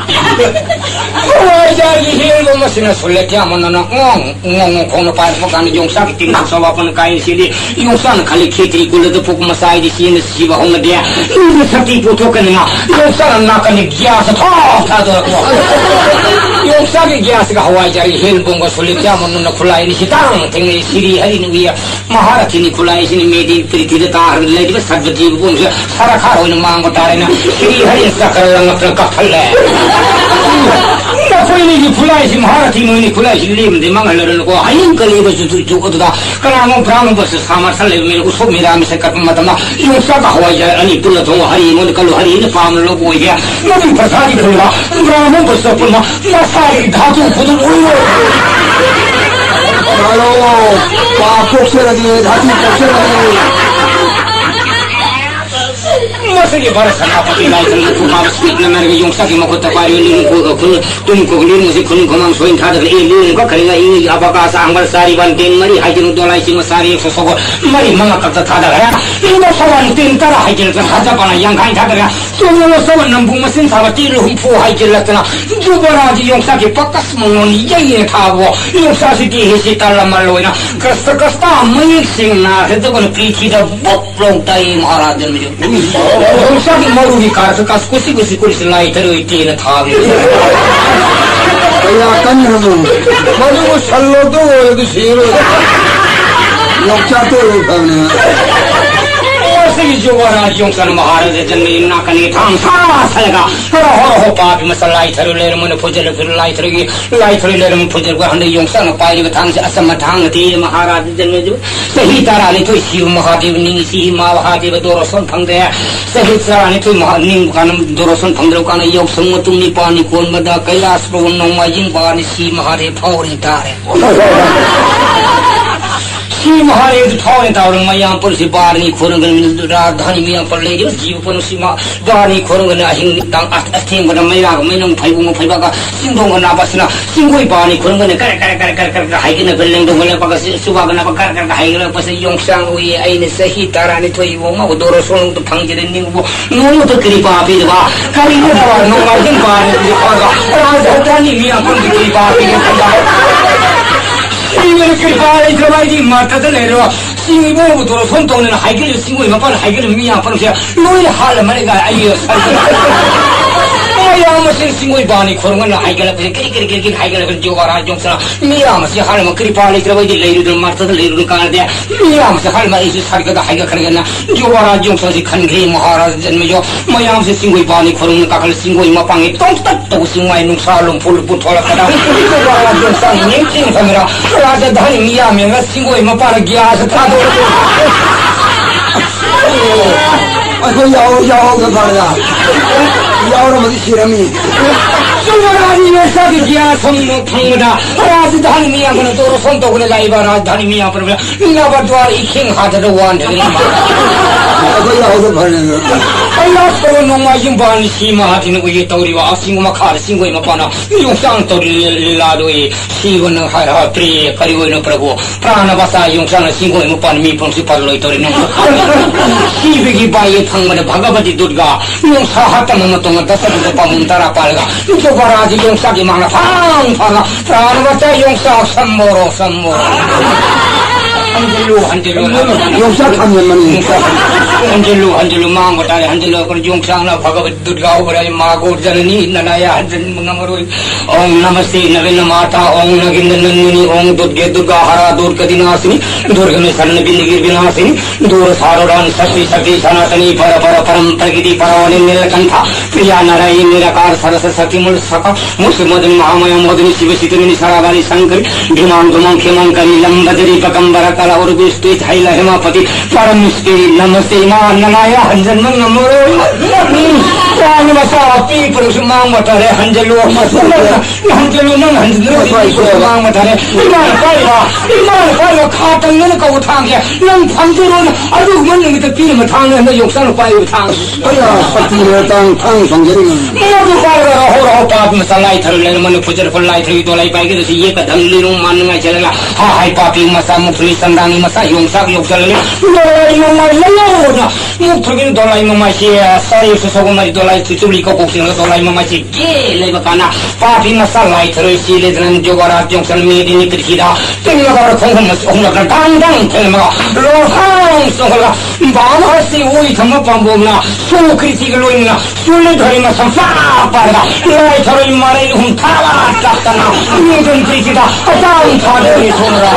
야리 힐봉만 쓰는 술래기 하면 너는 엉 공로 빠지고 가는 용사기 띵상 써봐보는 가인실이 용사는 칼리 키트리 굴러도 보고만 사이디 시는 시바 홍어대야 이거 사티 보토가는가 용사는 나가니 기아서 턱 타더라고 용사기 기아스가 하와이 자리 힐봉과 술래기 하면 너는 굴라이니 시당 땡내 시리 하리는 위야 마하라티니 굴라이시니 메디 프리티드 다르 레디가 사브티 봉사 사라카로 있는 마음과 다르나 시리 하리는 사카랑 앞을 깎을래 나포이니 굴라이시 마하라티노니 굴라이시 리임데 망할려고 아인 걸리버스 주고도다 그나마 브라운 버스 사마 살레면 우소미라미 색깔뿐 마다마 용사가 하와이 아니 불러도 하리 모두 걸로 하리는 밤을 놓고 이게 모든 버사리 걸라 브라운 버스 뿐마 마사리 다도 부들 올려 바로 와 복세라지 다시 복세라지 세계 바라사나 파티라이트는 구마를 스피드나면 용사기 먹었다 바이올린 그 뚱고글린 무슨 그런 거만 소인 다들 일리는가 그러니까 이 아바가사 앙발사리 반된 말이 하이지는 돌아이시면 사리 소소고 말이 망아깝다 다다가야 이거 소원 뜬 따라 하이지를 하자바나 양가이 다다가 쏘는 소원 남북만 신사가 띠를 훔포 하이질렀잖아 두번하지 용사기 바깥스모는 이제에 타고 용사시기 해시 달라 말로이나 그래서 그스타 무익싱나 해도는 비티다 법롱 따위 말하는 용사기 모르기 가서 가서 꾸시꾸시 라이터로 있기는 타게 약간 여러분 가지고 살로도 오해도 싫어. 역자도 하네. 세기 좋아라 용사는 마하라제 전에 나가니 당사 살가 허허 바비 마살 라이터를 내려면 포제를 그 라이터를 내려면 포제를 하는데 용사는 빠이가 당시 아sam마 당디 마하라제 전에 세히 따라니 또 시우 마하데브 닝시 마하데브 도로선 방대 세히 따라니 또 마하닝 가는 도로선 방대로 가는 역성모 뚱니 빠니 곤마다 가야스 보는 농마진 바니 시 마하데 파오리 따래 시마하레도 타오는 타오는 마양 벌시 바르니 코는 건 라다니 미양 벌레지 지부는 시마 바르니 코는 건 아힌 땅 아스팅보다 마이라고 마이는 팔공고 팔바가 신동은 나봤으나 신고이 바르니 코는 건 까르까르까르까르 하이기는 벌랭도 벌레바가 수박은 나바 까르까르 하이기는 벌써 용상 위에 아이는 세히 따라니 토이고 마고 도로소는 방지된 닝고 너무도 그리 바비가 가리는 바 농마진 바르니 바가 라다니 미양 벌레지 바비가 이거를 그리바이 들어가야지 마타들 내려와 싱이 보고 돌아 손동네는 하이길을 싱고 이만pan 하이길을 미야 파는데 너희 할 말이가 아이요 미야마신 싱고이 바니 그런 건 하이길을 그리 하이길을 줘봐라 좀서 미야마신 할만 그리바이 들어가야지 레이루들 마타들 레이루들 가는데 미야마신 할 말이 있어 사리가다 하이가 그러겠나 줘봐라 좀서지 간그리 마하라즈 전매죠 미야마신 싱고이 바니 그런 건 가글 싱고이 마빵이 똥떡떡 싱와이 농사를 볼을 돌아가다 줘봐라 좀서 닝팅 카메라 라자 다니 미야면가 싱고이 마빵을 기아서 타도 아이고 야오 가라. 야오로 뭐지 시람이. 수고라니 회사기 기아 성모 방무다 라자 다니 미야면은 도로 손도그네 라이바라 다니 미야면은 나바도아 이킹 하드로 완드리 아이고 야오 가라. 알라스로 농마진 바니 시마하티는 그게 떠리와 싱고마 카르 싱고이 마빠나 용상 떠리 라도이 시고는 하라 프리 가리고는 프라고 프라나바사 용상은 싱고이 마빠니 미폰시 팔로이 떠리는 시비기 바이 방문에 바가바디 두르가 용사 하타는 동안 다사도 방문 따라 빨가 조바라지 용사기 많아 팡팡 프라나바사 용사 삼모로 한질로 역사 탐면만이. 한질로 망고 따리 한질로 그런 용상나 바가바디 두르가 오버라지 마고 자르니 나나야 한질 문나무로 옴 나마스테 나벨나 마타 옴 나긴는니 옴 두르게 두르가 하라 두르가디나스니 두르가메 사르네 빌리기 비나스니 두르 사로란 사시 사나타니 파라 파람 प्रकृति परवानी नीलकंठ प्रिया नारायण निराकार सरस सती मूल सका मुसमदन महामय मोदनी शिव शीतमिनी सरावाली शंकर भीमान गुमं खेमं करी लंबदरी पकंबर कला और विष्टि थैला हेमापति परम स्त्री नमस्ते मां ननाया हंजन नमो प्राण मसा पी पुरुष मांग मटरे हंजलो नंग हंजलो मांग मटरे इमान पाइवा खातंग न को थांगे नंग फंजरो अरु मन में तो पीर में थांगे न योक्सन पाइ थांग 아야 파티를 땅 성ger이는. मोदु पाइवा हो पाप में सलाई थरले मन फुजर फलाई थई दोलाई पाइ के ये कदम लिनु मानंगा चलेगा हाय पापी मसा मुफली संदानी मसा योक्सा योक्सले दोलाई ममाइ ललो मुफली दोलाई ममाइ से सरी सुसगो मरि दोलाई चुचुली को कोसिन दोलाई ममाइ से के लेबा काना पापी मसा लाई थरई सिले जन जोगरा योक्सन मेदि निकरिदा तिंगा गर खोंग मस ओंगा डांग थेलमा रोहां सोला बाबा से ओइ थम पम्बोना सुकृति लोइना सुले धरिमा संफा पारगा लाई थरई मारे हुन थावा टाक्तना निजन कृतिदा अचाउन थादे सोमरा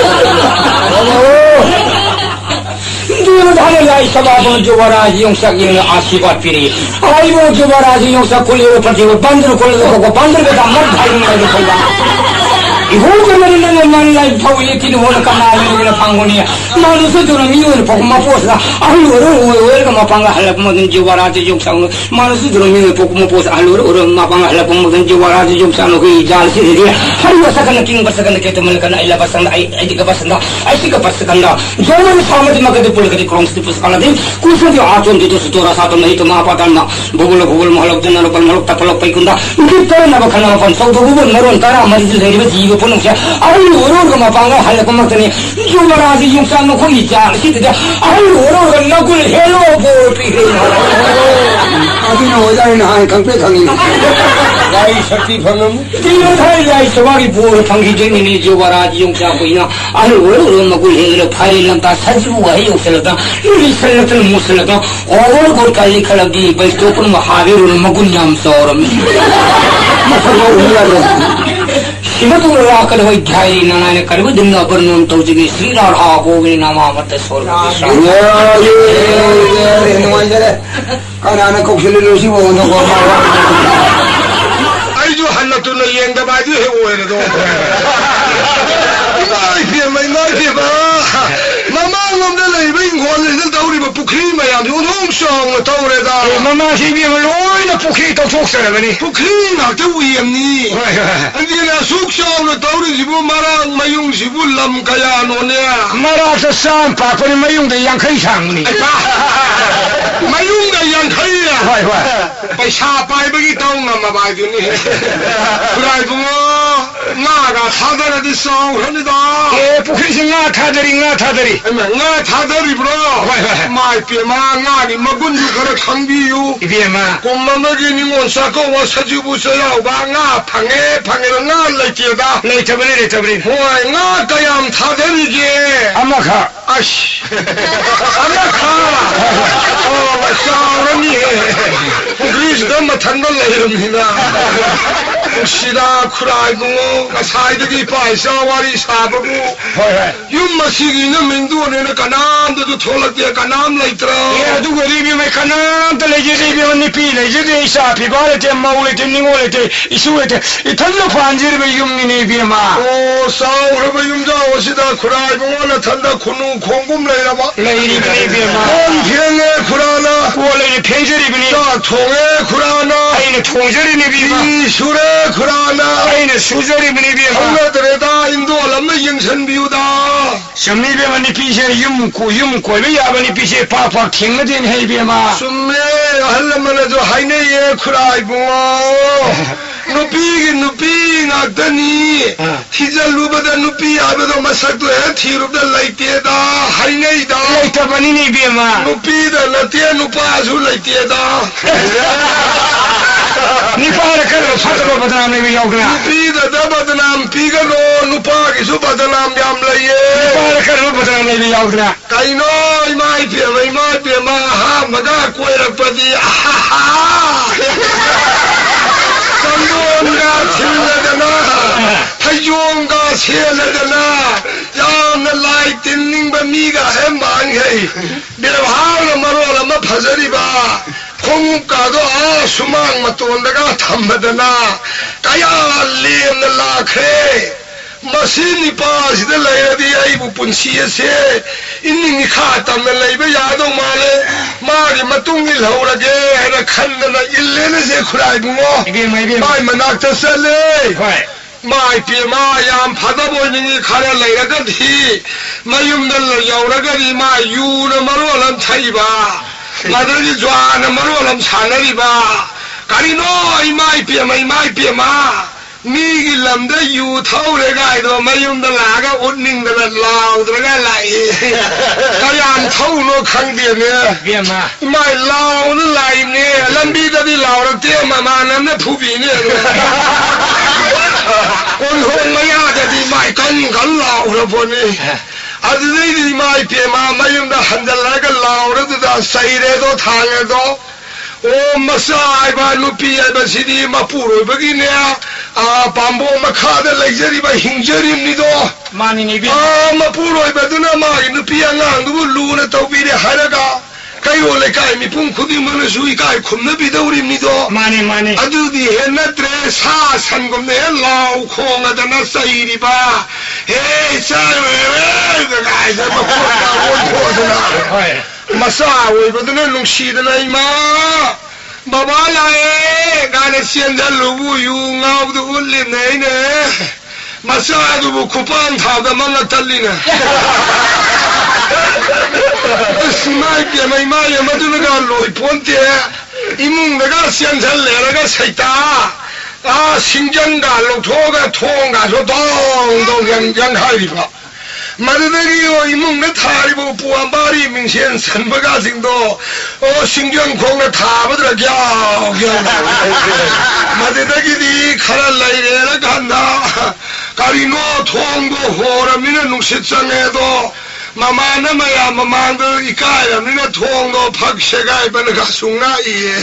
दूर धारे लाई सबाबन जुबराज योंसा गिन आशीर्वाद पिरी आइबो जुबराज योंसा कुले प्रतिव बंदर कुले को बंदर के मत भाई में देखला 이호저는 만날 파우에 뛰는 까마귀를 방문이야. 말로서 저는 미워를 보고만 보사. 알로를 왜가 마방가 할라보든지 와라지 용상로. 말로서 저는 미워를 보고만 보사. 알로를 마방가 할라보든지 와라지 용상로 그 자르시리. 하루가 사간 끼는 바사간 깨트면 간 아이라 바산다 아이디가 바산다 아이시가 바산다. 저는 사마지 마게도 볼게도 크롱스티 부스칼라데. कुछ आचों दी तो सुतोरा सातों नहीं तो महापाताना बुबुल बुबुल महलोक जनर पर महलोक तपलोक पैकुंदा कितना ना बखना अपन सौ तो बुबुल नरों तारा मरी से लेने में जीव पुनः से आई ओरों का मापांगा हाल को मत नहीं जो बराजी यूं सामने कोई चाल सीधे जा आई ओरों का नकुल हेलो बोल पी अभी ना हो जाए ना है कंपे खंगी गाई शक्ति फंगम तीनों थाई जाए सवारी बोल फंगी जेनी ने जो बराजी यूं सा कोई ना आई ओरों नकुल हेलो फाइल लंता सजू है यूं चलता ये चलता मुसलता और गोर का लिखा लगी बस तो पर महावीर और मगुन्याम सौरम मसलो उल्ला शिवतु राकल होई घाई नाना ने करब दिन पर नोन तो जगी श्री राधा गोविंद नामा मत सोर ये नोई जरे काना कोखले लोसी वो नो को आई जो हल्ला तो न येंग दा बाजी है वो है दो नहीं फिर मामा ngomde lai bai ngol le dauri ba pukri ma ya du thong song taure da mama si bi ma loi na pukhi to thok sara bani pukri na te wiem ni andi na suk song na tauri jibu marang mayung jibu lam kaya no ne mara sa sam pa ko ni mayung de yang khai sang ni mayung da yang khai ya hoi hoi pai sha pai ba gi tong ma ba du ni kurai bu nga ga thadara di song hani da e pukhi sing nga thadari nga thadari bro mai pe ma nga ni magun ju khara khangbi yu ibi ma komma ma gi ni mon sa ko wa sa ji bu sa ya ba nga phange nga lai che da nei tabri hoi nga kayam thadari ge ama kha ash ama kha oh sa ra ni pukris da ma than da lai ram ni na shida khurai bu nga sai da gi pai sa wari sa ba bu hoi yum ma si gi na min du ne na kanam da du tholak de kanam lai tra e du go ri bi mai kana ta le ji bi ni pi le ji de sa pi ba le te ma le te ni ngo le te isu le te I than lo phan ji bi yum ni bi ma oh sa ra ba yum ja wa si da khurai bu na than da khunu khongum lai ra ba lai ri bi ma on phiang e khurana ko le ni phe ji bi ni da thong e khurana ai ni thong ji ni bi ma ni sure khurana ai ni su ji bi ni bi ma ang da re da indo lam na ying san bi da shami bi ma ni pi she yum ko bi ya ba ni pi she pa thing na din hai bi ma summe hal ma na jo hai ne ye khurai bu nupi nga dani thijalu ba da nupi abe do masak to he thiru da laite da hai nei da lai ta ba ni bi ma nupi da na te nupa su laite da ni pa ra kar sa to badnam ne bi yaw gra nupi da badnam pi ga no nupa ki su badnam yam laiye pa ra kar badnam ne bi yaw gra kai no mai pe ma ha ma da koi ra pa di Sambunga chilladana, hayunga chilladana, yam lai tinning ba miga hemban hai. Birahar marola ma phazari ba, khong ka do a sumang maton daga thambadana, kaya lem na lakhe. Masini pas de layadi ai bu punsiya se inni khata me laiba yado male mari matung il hawrage ra khandana illene se khurai bungo mai manak ta sale mai pe ma yam phada boy ni khara lairaga thi mayum dal yauraga ri ma yu na marolam thaiba madari jwana marolam sanari ba kari no mai pe ma Migi lamda yu thau re gai do mayum da la ga utning da lao da ga lai kayan thau no khang de ne bi ma mai lao na lai ne lambi da di lao ra te ma nam na phu bi ne kon hon ma ya da di mai kan lao ra bo ne adu di mai pe ma mayum da han da la ga lao ra da sai re do thang re do Oh, Masai, by Lupia, but City, Mapuro, Beginia, Bambo, Makada, Luxury by Hinjari, Nido, Mani ni bi Mapuro, Baduna, Lupia, Luna, Tobi, Haraga, 가요 레카이 미풍 쿠디만은 수이카이 쿰나비더우립니다. 많이. 아두디 했나트레 사산검네 라우 콩하다나 사이리바 에이 사이웨 가이사 먹고다 원포드나 마사 오이거드네 룽시드나 이마 바바야에 가네 시엔달루부 융아우도 울리네이네 마사두부 쿠팡 타다 만나 달리네 스마이피야 마이마야 마두나가 로이 폰테 이문 내가 시안살레라가 사이다 아 신경가 로토가 통가서 동동 양하리바 마르데기요 이문내 타리보 부안바리 민신 선버가싱도 신경콩에 타버들어 갸갸 마르데기디 카랄라이레라 간다 가리노 통고 호라미는 눅시장에도 마마나마야 마만들 이까야미는 통고 박세가 이번에 가숭나 이에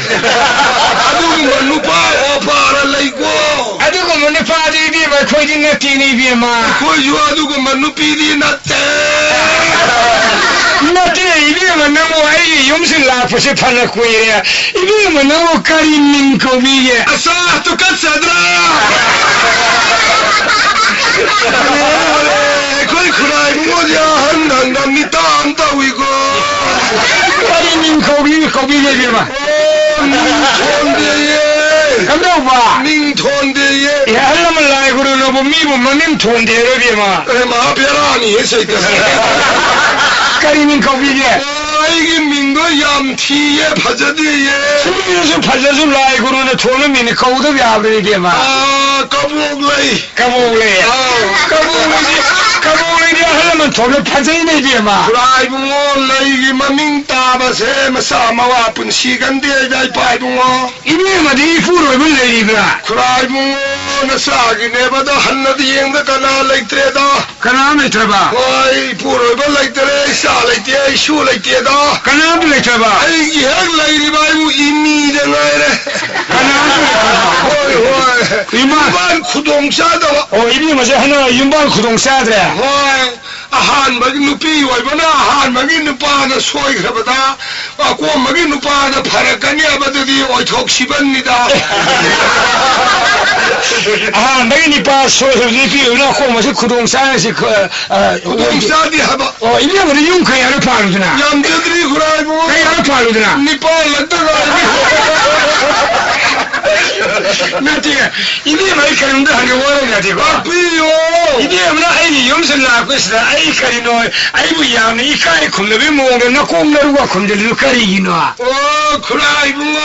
아두고 누파 오파라 레이고 아두고 뭐네 파디디 뭐 코이딩나 티니비마 코이주 아두고 누피디 나테 나테 이비마 너무 아이 용신 라프시 판나 코이야 이비마 너무 까리민 코비게 아싸 똑같사드라 거의 그라이 뭐냐 한단단니 땀따위고 까리민 코비게 비마 민톤데예 감독봐 민톤데예 야 할라면 라이그로 너무 미부만 민톤데로 비마 마벼라니 했어있다 까리민 코비게 이게 민거 얌티에 파자디에 수미에서 팔려서 라이그로는 돈을 미니 거우도 비아브리게 마 까부글레이 까보글레 까보글레 하려면 돈을 파져이네 비마 브라이붕어 레이기마 민따바세 마사마와 아픈 시간대에 바이붕어 이비마 니 후로 입을 내리브라 브라이붕어 나사기 내바다 한나디 잉다 가나 레이트레다 그나마 들어봐 어이 부르바 레이트레 사 레이트레 슈 레이트레다 그나마 들어봐 아이기 핵 레이리 바이붕 이미잖아이래 어이 이만 구동사다 이비마 하나 윤반 구동사들에 어이 아한마기 누피 와이바나 아한마기 누파나 소이그라바다 꼬마기 누파나 파라까니 아바드디 어이톡 시반니다 내가 니빠 소설이 은하 꼬마서 구동사에서 구동사디 하바 이비마 우리 윤카야를 파르드나 얌드들이 그라이고 내가 파르드나 니빠 란다가 나한테 이비마 이카는데 한게 원하냐 되고 아삐요 이비마 아이 염술 나고 있어 아이 카리노 아이부 야는 이 카리 콤르비 모르는 나 꼼나루가 콤들리도 카리 이노아 그라이붕어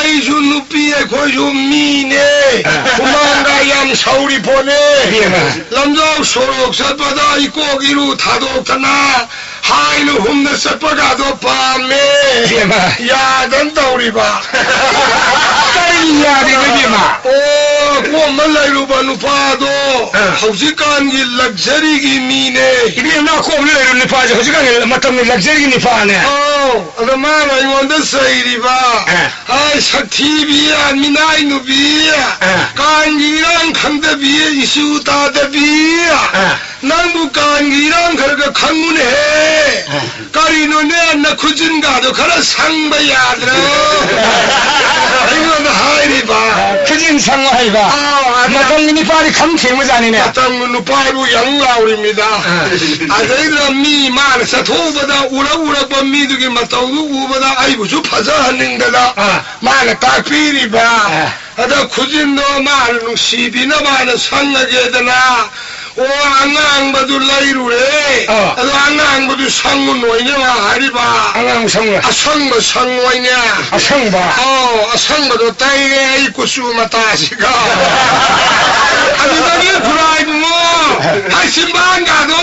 아이주 누피에 고주 미네 도망가 얌 서울이 보내 남자 소록 삿바다 이 꼬기로 다독하나 하이는 홈내 삿바가도 밤에 야단 떠오리바 까리 야비가 비마 꼬말라이로 바누파도 하우지간기 럭셔리기 미네 이비마 꼼르를 니파지 허지간에 맞다면 럭셔리 니파네 아마나 이원데 사이리바 아이 삭티비야 미나이 누비야 간기랑 강대비야 이수 다대비야 난부 간기랑 그렇게 강문해 까리노네 안나 구진가도 가라 상바야들어 이건 하이리바 크진 상하이가 맞다면 니파리 감태무자니네 맞다면 누파로 양라울입니다 아저희들 미만 사토보다 우라우라 범미두기 맞다고 우보다 아이고 저 파자하는데다 마나 딱비리바 아다 구진도 마는 시비나 마는 상하게 되나 오 앙앙바도 라이루래 아도 앙앙바도 상무 노이냐 하리바 앙앙 상무 상무 상무이냐 상바 상무도 따이게 입고 수마 따시가 아주다기 브라이브 뭐 신방 가도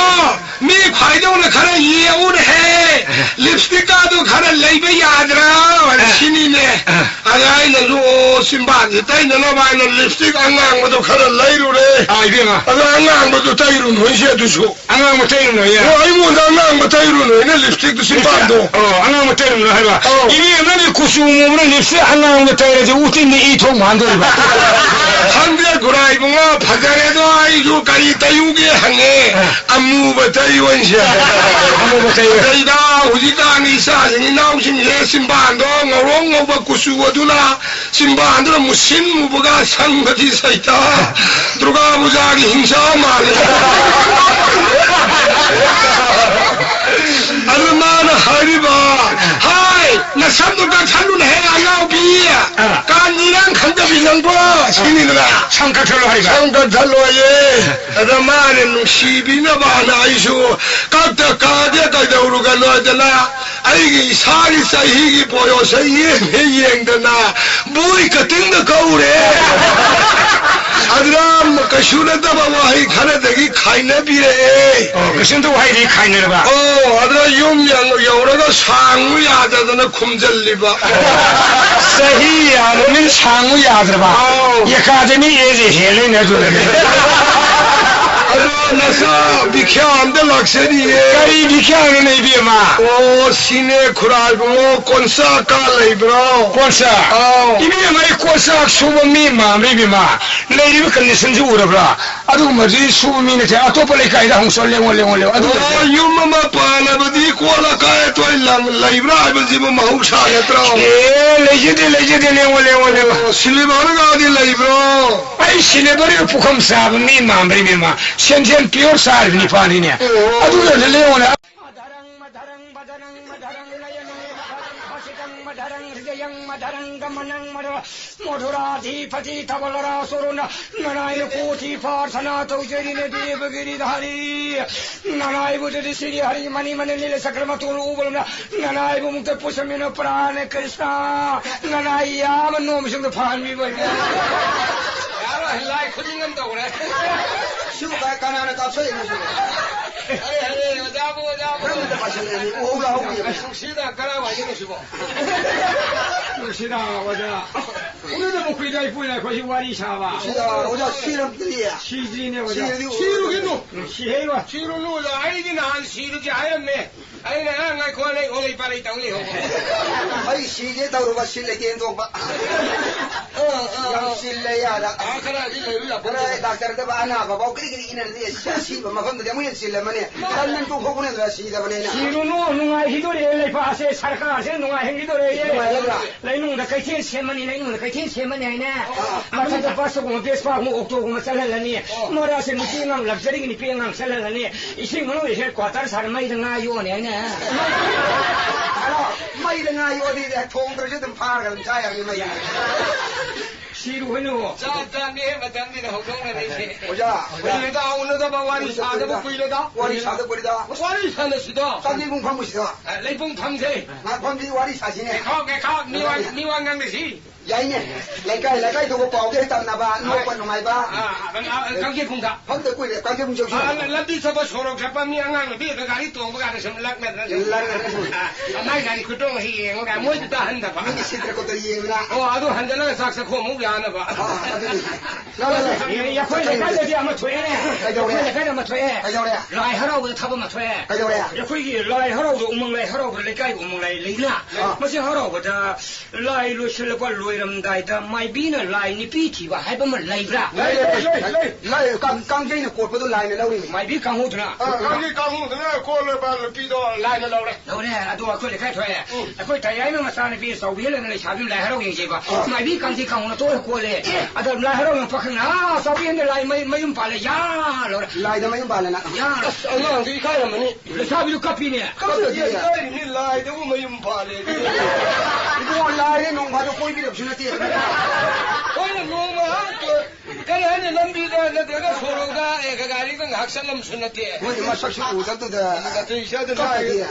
미 과이동을 가는 이해오래 해 립스틱 가도 가는 레이베 야드라 신이네 아니 나도 신방 따이는 너마는 립스틱 앙앙바도 가는 레이루래 이병아 아도 앙앙바도 따이로 논시에 두수 앙앙 못해는 너야 아이고 앙앙바 따이로 논에 립스틱도 신방도 앙앙 못해는 너 해봐 이게 너네 구수모는 립스틱 앙앙 못해야지 우티니 이통 만들어 한대 브라이브가 바다에도 아이고 까리 따유게 하네 안무부터 원시 저희다 우지간이 사생이 나오신 예 신반도 ngầu 구수거두나 신반도는 무신 무부가 상거지 서있다 들어가 무자기 힘싸 말이야 아주 나는 하리바 하이 나 삼도가 찬루는 해야 나오비야 간이랑 간접이 넘버 신이누나 참가철로 하리가 상가탈로에 아담마는 시비나 바나 이슈 각다 가게다 우루가 너잖아 아이기 사리 사이기 보여서 이행되나 뭐이까 땡더 거울에 아드람 가슈나다 바와이 가나대기 카이나비래 그신도 와이리 카이네르바 아드라 용량 여러가 상우야자잖아 쿰절리바 사히야 너는 상우야드바 예카데미 예지 헬레네 나사 비캬한데 락세리에 가리 비캬는 이비마 시내 쿠라고 콘사 깔레이브로 콘사 이비마 이 콘사 수범미 마미비마 레이비 컨디션지 우르브라 아두 머지 수범미네 자 아토벌레 카이다 홍솔레올레올레 아두 유마마 파나버디 콜라카에 토일랑 레이브라 아버지모 마우샤네트로 레제데 레올레올레 실리바르가 어디 레이브로 아이 실리바르 부컴 사범미 마미비마 현현 비어 사르니 파니네 아두 레올레 मोधुराधिपति तबलरा सोरुना नारायण कोटि प्रार्थना तौजरीने देव गिरिधारी नारायण बुद्धि श्री हरि मणि मणि नील सकल मतुल उबलना नारायण मुक्त पुष्मिन प्राण कृष्ण नारायण याम नोम सिंह फान भी बन यार हल्लाई खुदिंगन तौरे शिव का कानाने का सही नहीं अरे जाबो ओला हो गया सीधा करा भाई ने शिवो 시다 와자 오늘도 뭐 그이다 이쁘냐 거기 와리 샤바 시다 오자 시름 들이야 시지네 와자 시루기노 시해와 시루노 아이기 난 시루기 아였네 아이나 ngai 코네 오리 파리 땅리 호 아이 시제 다우르바 실레 겐도바 실레야다 아카라지 레루야 그래 닥터한테 바나 바보 그리그리 이ነ데 시바 마건데 무슨 실레마네 단는 또 호구네 라 시다바네 시루노 누가 히도레 레파세 사르카세 누가 행기도레 레이농다 카이텐 세마니 레이농다 카이텐 세마니 아이나 마차다 파스고 베스파 고 옥토고 살랄라니 모라세 무티낭 럭저리니 피앙낭 살랄라니 이싱노 해 과타르 사르마이드가 요네 아이나 마이드가 요디데 통들지든 파르가 자야니 마이 시루회노 자단네 마단네 호동네 레세 오자 우리가 오늘도 와리 사도 보이려다 와리 사도 버리다 와리 사는시다 쌍기봉 방무시다 레봉 탐세 나 방지 와리 사시네 가 니와 강데시 야이네 레카이 도고 빠오게 했다나봐 노권 농아이바 강게 공다 헌데 꾸이래 관계봉 정신 람디 서버 소록 잡밤니 안강 비가 가리 또 가는 좀 락메다 마이 가리 그동 히 nga 모이도 다 한다 봐 이게 시들 것도 이해나 아도 한잔은 삭삭 고목 야나 봐 나라래 야 거기 레카이지 아마 퇴네 레카이지 아마 퇴 가져오래 라이 하라고 타보마 퇴 가져오래 야 거기 라이 하라고 우멍 라이 하라고 레카이 우멍 라이 레이나 무슨 하라고 다 라이 로실과 로이람다이다 마이비나 라이 니피티바 하이바마 라이브라 라이 깡쟁이는 꽃보도 라인에 나오니 마이비 강호드나 강이 강무드네 콜레발 비도 라이나 나오래 너네 아도 아콜레 카이 퇴 아콜 타야이노 마사네 비 소비엘네 샤빔 라이 하라고 얘기해봐 마이비 강지 강호나 또 콜레 아도 라이 하라고 파크나 소비엔데 라이 마이음 팔레 야 로라 라이다 마이 발레나 야 안강지 카야마니 사비도 카피네 니 라이도 뭐임 발레 이거 라이에 농가도 꼬이 필요 없으나 띠 오늘 뭐마 그래 하는 남비가 내가 소로가 애가 가리가 학살람 순나티 뭐지 마삭시 우다도다 같은 이샤도 라이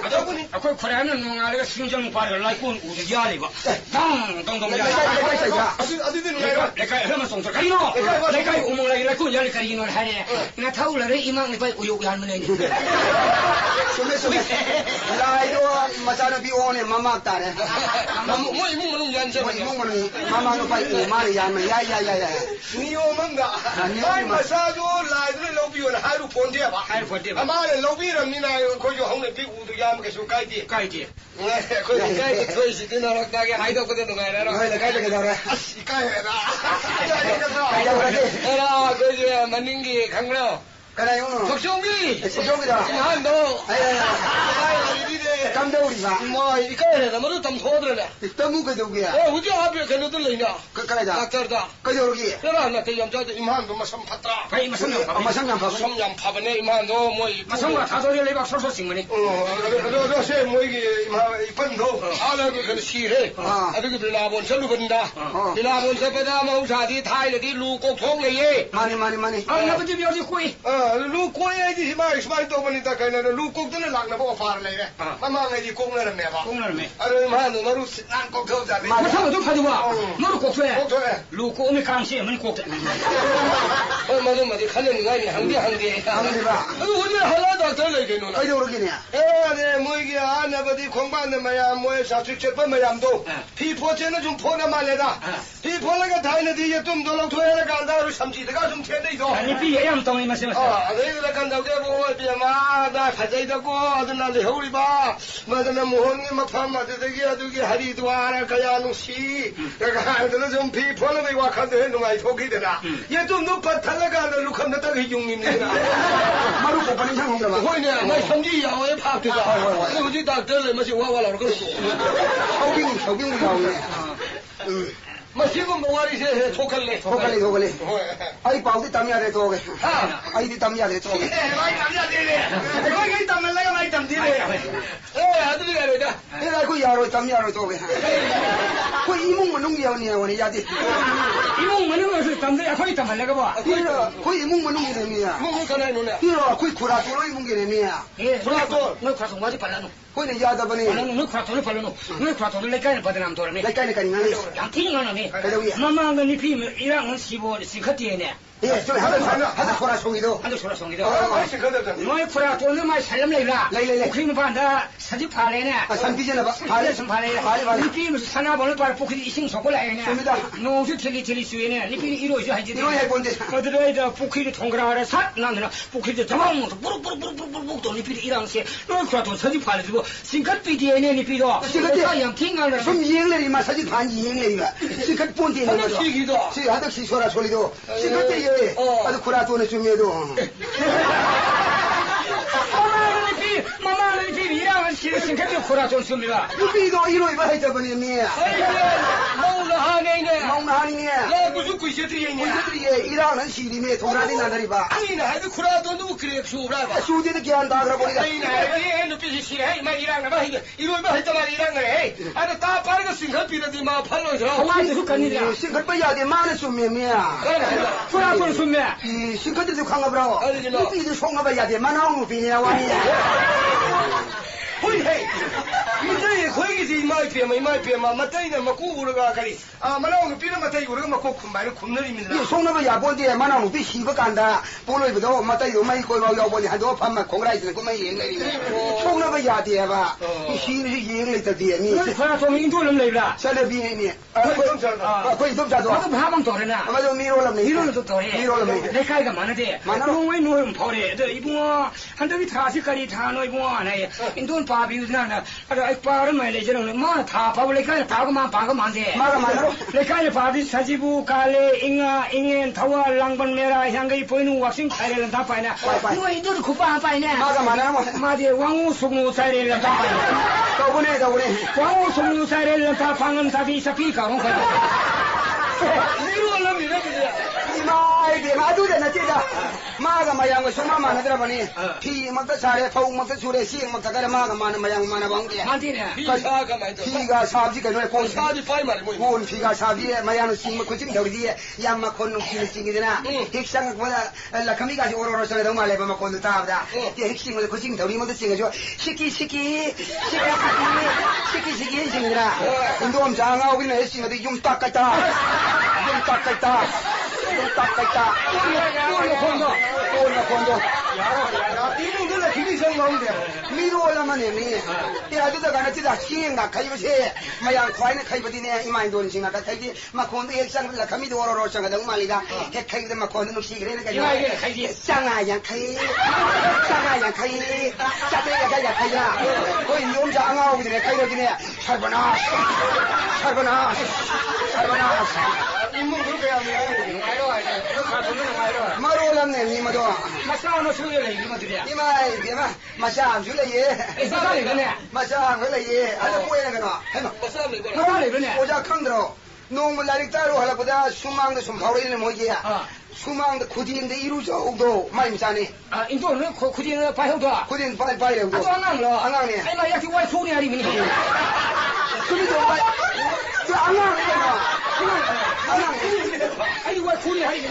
아콜 코레는 농아리가 신정 파를 라이콘 우리야리바 땅동동 야 어디든 라이가 내가 해마 송서 가리노 내가 오모라이 라이콘 야리 가리노 하네 나 타울라레 이망 내 우요 한문에 소메 라이도 마사나 비오네 마마타네 뭐 이문 연전 뭐니 마마노 파이 마리 야마 야야야야 니오만가 마이 마사도 라이드를 로비오나 하루 본데바 하이 포티바 아마레 로비를 니나 거기 홍네 비우도 야마게 쇼카이디 까이지 거기 가이 토이시 드나락다게 하이도 거든 가이라라 가이다 가이다 이까해라 에라 그저 만닝기 강로 그래 형은 박정기 석정이다 한도 아이 이리래 깜짝이야 뭐 이까래 나도 좀 도와드려네 떠무 그 누구야 우리 앞에 걔네들 있냐 그까이다 닥터다 그저 여기 내가 나 대염자도 임한도 뭐 섬팠다 pai masang pa 마상냥 봐 섬양 파버네 임한도 뭐 masang pa tha dori le ba so so sing mani 세 뭐이게 임하 이쁜도 아나도 그 시해 아들이 빌라본 절로 본다 빌라본 세배다 마우사디 타이르디 루꼭 통레예 많이 ah na ba ji bi ji koi 루코에지 히마이 또 보니까 그는 루콕들은 락나 보고 파르래 마마가지 공나는 내가 kong na me 아르 임한도 너로 난꼭 더자네 masang do pha du ba no ro ko fe kok토에 lu ko me kang se man ko 맞아 가는 거야 한개 아무리가 우리 하나도 들리게 누나 그저 여기냐 네 뭐이게 아나버디 공부하는 마야 뭐에 사축ချက်마야도 피포체는 좀 포나 말래다 피포라가 다이너디 좀 돌아 도야라 간다로 삼지다가 좀 텐데도 ani pi yam tong ni masang 내가 간다고 뭐 비마다 가자이다고 아들나한테 허우리 봐 맞아나 모hon이 막 밤마다 되게 하리도 알아 가야 누시 내가 아들은 좀 피포나 왜 와칸데 누가 포기 되나 얘좀 높아 탈라가 루칸다 딱 용님이나 마루 고파는 상 홍다 봐 호이네 나 삼지 야외 파트가 우리 닥터를 뭐지 와와라고 그러고 서빙 나오네 뭐 지금 뭐가리세 촉할래 소갈래 아이 바우디 담이야래 도게 아이디 담이야래 도게 많이 남자들이네 거기 담을래가 많이 담디네 아들이 가려다 내가 그 야로 담이야로 도게 그 이몽만 농기야오니 원이 야디 imong mani ma su tam de akhoi tam la ga ba 이라 그 이몽만 농기네미야 뭐 가나 누나 이라 그 쿠라토로 이몽게네미야 eh no kha song ma ji pala no 그네 야다버니 no kha to le pala no kha to le kai pa de nam to ne 라이카네 카니나니 yang thi ngana ne 그래도야 mama ga ni pi me ira ngon si bo si khati ne 예, 저 하다 코라 송이도 ando sura song ida 맛이 거든 noi khura to ne mai salam lai la khri pa da saji pha le ne 아 산비제나 봐 pale sam pha le ni pi me sana bo le pa pokri ising so ko lai ne no ju thili sui ne ni pi iro ju ha ji 이거 해본데 어디로 다 pokri thongra ra sat nan pokri de tamang mo buru to ni pi irang se no khura to saji pha le bo singkat pi de ne ni pi do yang thi ngana 좀 이행내리 마 사진 반 이행내리가 시컷 본데 있는 거죠 시기도 시 하덕 시소라 소리도 시컷 때 아주 쿠라토는 좀해도 mama ni pi irang si singkat de khura to sumira 루비도 이로 이봐 해저버니 미야 먹나 하네네 멍나하니냐 야 무슨 구이셔들이냐 우리들이 일하는 시림에 동라니 나들이 봐 아니나 하도 쿠라도 누구 그래 수라 봐 수디도 걔한 다 그러보니까 아니나 얘 눈빛이 싫어 막 이랑 봐 이거 이러면 했잖아 이랑 그래 아니 다 빠르게 생각비는데 막 팔로서 하와이 수 간이야 시컷 빠야 돼 많은 숨매미야 khura to summe 이 시컷들도 강가브라고 아니지, 너. 루비도 송가봐야 돼 만나온 루비냐 와니야 호이 헤이 이제 거기서 이마이 피마 맞다이네 막 구부르가 가리 아 말하고 비는 맞다이 우리가 막 kum바를 굽느립니다 이 송가봐야 본데 만나온 루비 시버 간다 볼로이도 맞다이도 많이 거고 여보니 한도 판마 공라이스 그만 얘기해 송가봐야 돼봐 이 시는 얘기를 때디니 khura to min to lam lai la 살레비니 거의 좀 ba 자도 to ba bang to re na 아마도 미로람네 이로는 또 더해. 미로람네 내 카이가 많은데. 농의 농을 버려. 저 이봉아 한더비 다시까지 다 너희 봉아 네. 인돈 바비우나. 아이 빠르 말래 저는 마다 바블레 카이 바가만 돼. 마가 마로 내 카이 바비 사지부 칼레 잉엔 타와 랑번 메라 향가이 보이는 왁싱 카이를 다 파이나. 뭐 인도도 쿠파 파이네. 마가 마나모 마디 왕우 속노 사이를 다 파이나. 더보네 왕우 속노 사이를 다 방은 사비 사피 가롱 가. 이러려면 이러면 이마이게 마두잖아 찌다 마가 마양고 소마 마나더라보니 피 막다 사래 파우 막다 수래 시 막다 가래 마가 마나 마양 마나 방게 만티네. 피사가 말도 피가 사지 그래 공 사지 파이 말이 뭐 본 피가 사비에 마야노 싱마 코칭 더리디에 야마 콘노 키는 싱이잖아 핵상 보다 라카미가 오로로 서에 너무 말래 봐 콘도 따다 이 핵싱을 코칭 더리면도 싱어줘 시키 싱이잖아 운동 장아 우리는 핵싱어도 용 닦았다 콘도 이분들은 기리성 나온대 미로 올라만 해미 야주다 가나 지다 시행가 가이버세 마양 과이는 가이버디네 이마인 돈 싱가 가이디 마콘도 핵상 라카미도 오로로 상가 너무 말리다 핵카이도 마콘도 눕시 그래는 가지 쌍아양 카이 짜대야 카이야 거의 용 장아 우리네 가이버디네 살바나 인문 그렇게 하면 마로 올랐네 니마도 마사노 소리를 이거 들이야. 이마이 비마 마샤 줄래예. 에사가 이거네. 마샤 그래예. 아주 꼬이는 거나. 해마. 마사가 이거네. 오자 캉들어. 농물 라릭 따로 하라보다 수망도 좀 바로이는 뭐지야. 수망도 구디인데 이루저도 많이 미사네. 아 인도는 구디는 바형도. 구디인 빨리래고. 아주 안강로. 안강네. 아이 마 약이 와이 소리 하리면. 그래도 빨리. 저 안강이잖아. 아이 와이 소리 하리면.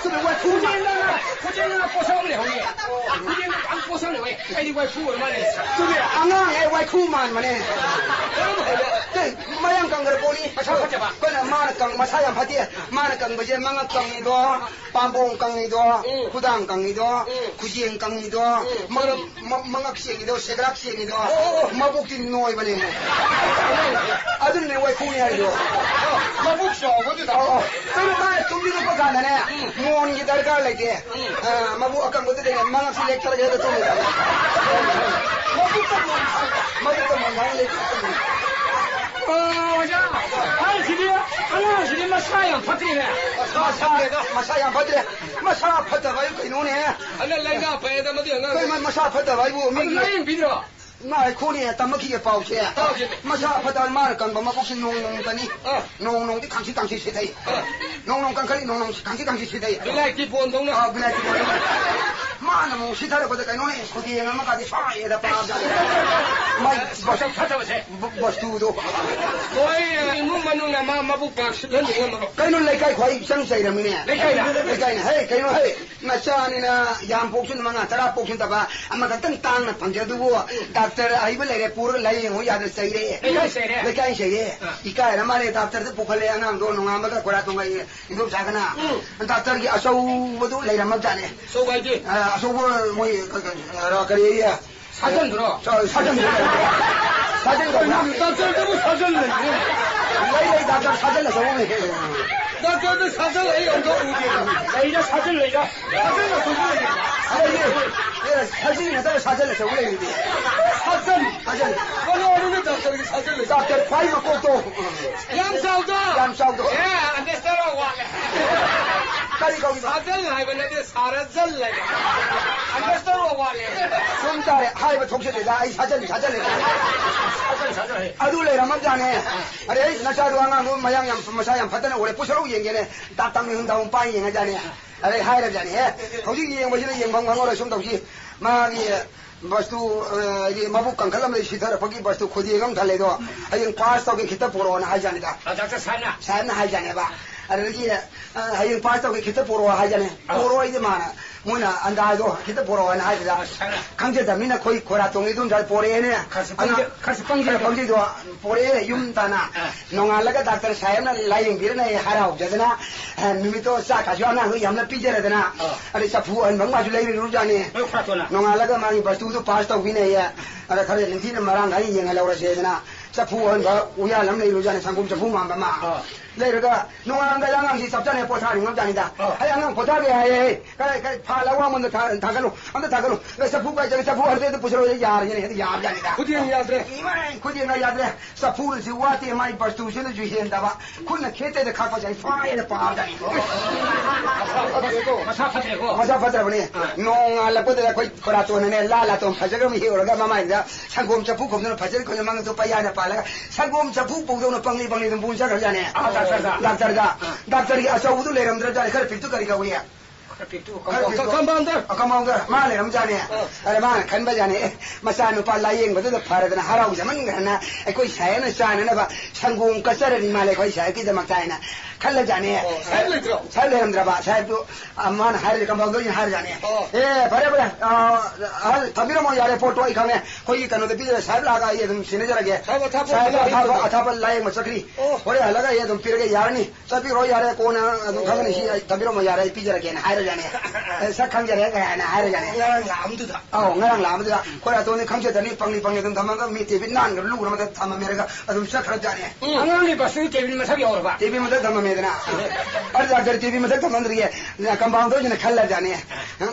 그래 와이 구디는 보상을 해. 구디는 안 보상을 해. 아이 와이 구 얼마나 했어. 그래 안강에 와이 쿠만 마네. 네, 마양 강을 보니. 그냥 마나강 마사양 파티. 마나강 뭐지? 망악강이도, 밤봉 강이도, 구당 강이도, 구지행 강이도, 망악시행이도, 세그락시행이도, 마복진 노이버네. 아들네 왜 구이하리도. 마복쇼 어디다? 그래 나 좀비도 거 가네. 모은 기다려 갈래게. 마복 아까 뭐지? 망악시 렉처를 해도 좀. 마복도 못 가는 자, 하나 집이 마사양 파티네. 마사양 파티네. 마사 파티가 이거 이노네. 안에 랭가 배다 뭐 되는 그 마사 파티가 이거 민기. 라인 비디오. 나 코니 담마키게 파우체. 마사 파티가 말을 건 마복신 농농다니. 농농이 강시 세대. 농농 강칼이 농농 강시 세대. 블랙이 본동나. 블랙이 본동. 마나 뭐 시타를 보다 이노네. 거기에 얼마까지 파에다 파자. 마이 버섯 파타버세. 버스도. 거의 문만우나 마부박 시간 이거 kaino lekai khoi sang sai ramine lekai na hey kaino hey na chanina yam poksun manga tara poksun taba amma ka tang na pangja du bo doctor ai ba lere pur lai ho ya de sai re lekai sai re ikai ramane doctor de pokhale anam do nonga ma ka kora tong ai indo sagana doctor ki asau bodu lai ram jane so gai ji asau bo moi ra kare ya 사전 들어. 사전 doctor도 사전을 lai doctor 사전 la so doctor도 사전을 해 온도 우게 이제 사전 내자. 사전을 소소하게 사진이 나서 사전을 서 올려 이제 사전 어느 doctor이 사전을 doctor 파이마 꼬또 양사우도 예 안데스타로 와래 까리 거기 사전을 하이번에 사라전 래 안데스타로 와래 손다에 하이바 족쇄다 이 사전을 사전 해. 아둘레라 맘자네 아래 나자도 안가고 마양양 마사양 파다는 올해 부서로 얘기네 딱딱 흔다운 빠이 얘기하자네 아래 하이라자네 거기 얘기 뭐지는 영광광으로 좀 더시 마기 बस्तु ये मबु कंकल में सीधर पकी बस्तु खुद ही गम थले दो अयं पास तो के कितना पुरो ना हाई जाने दा डॉक्टर साना हाई जाने बा अरे ये अयं पास तो के कितना पुरो हाई जाने पुरो इधर माना मुना अंदाज दो कितना पुरो ना हाई दा कंजे दमीना कोई कोरा तो इधर जाल पोरे ने खास पंगे दो पोरे युम ताना नोंगा लगा डॉक्टर साहब ना लाइंग बिर ना हाराव जदना मिमितो सा काजवा ना हुई हमने पीजे रहना अरे सफू अन भंगा जुलाई रू जाने नोंगा लगा मांगी बस्तु तो पास तो विने या अरे खरे लिंथी ने मरांग गाई येंगा लौरा सेजना सफू अन भा उया लम नै रू जाने संगुम सफू मांगा मा लेरगा नोंगा लंगा यांगां सी सबजाने पोथारी ngam जानिदा हाय यांगां पोथागे हाय काय फा लवा मन थागलो अंत थागलो सफू का जग सफू हरदे तो पुछरो यार ये ने यार जानिदा खुद ही याद रहे खुद ही याद रहे सफू से वाते माई बस्तु से जो हेन दबा खुद ने खेते दे खा जाई फाय ने पा जाई मसा फतेको मसा फतरा बने नोंगा लपदे कोई कोरा तो ने ला तो फजगम ही होगा मामाइदा संगोम सफू कोन फजर को मंग तो पया ने पाला संगोम सफू पोदो न पंगली दम बुन सा जाने डॉक्टर की असौ उदु लेरम दर जाने कर पिटु करी का हुआ कमाउंदर मा लेरम जाने अरे मा खन बजाने मसा नुपा लायेंग बदो फरदना हराउ जमन गना कोई सायन साने न बा संगोम कसर नि माले कोई साय की दमक तायना खल जाने साय लेरम द्रबा साय तो अमान हार कमाउंदर इन हार जाने ए भरे भरे हल थबिरो म यारे फोटो आई खाने कोई कनो दे बिजर साहब लगा ये तुम सिने जरा के साहब अथाप लायेंग मचकरी ओरे लगा ये तुम फिर के यार नहीं सभी रो यार कोन खगन सी थबिरो म यारे पिजर के हार जाने sak khang jare ga na hair jane ngarang lam du da kora to ne khang che dani pangli dum thamang ga mi tv nan ga lu ga ma thamma mere ga adum sak khar jane angang ni basu tv ma sabi aur ba tv ma thamma mere 되나 아르자 저티비 맞아 그만들게 컴파운드 전에 칼라자네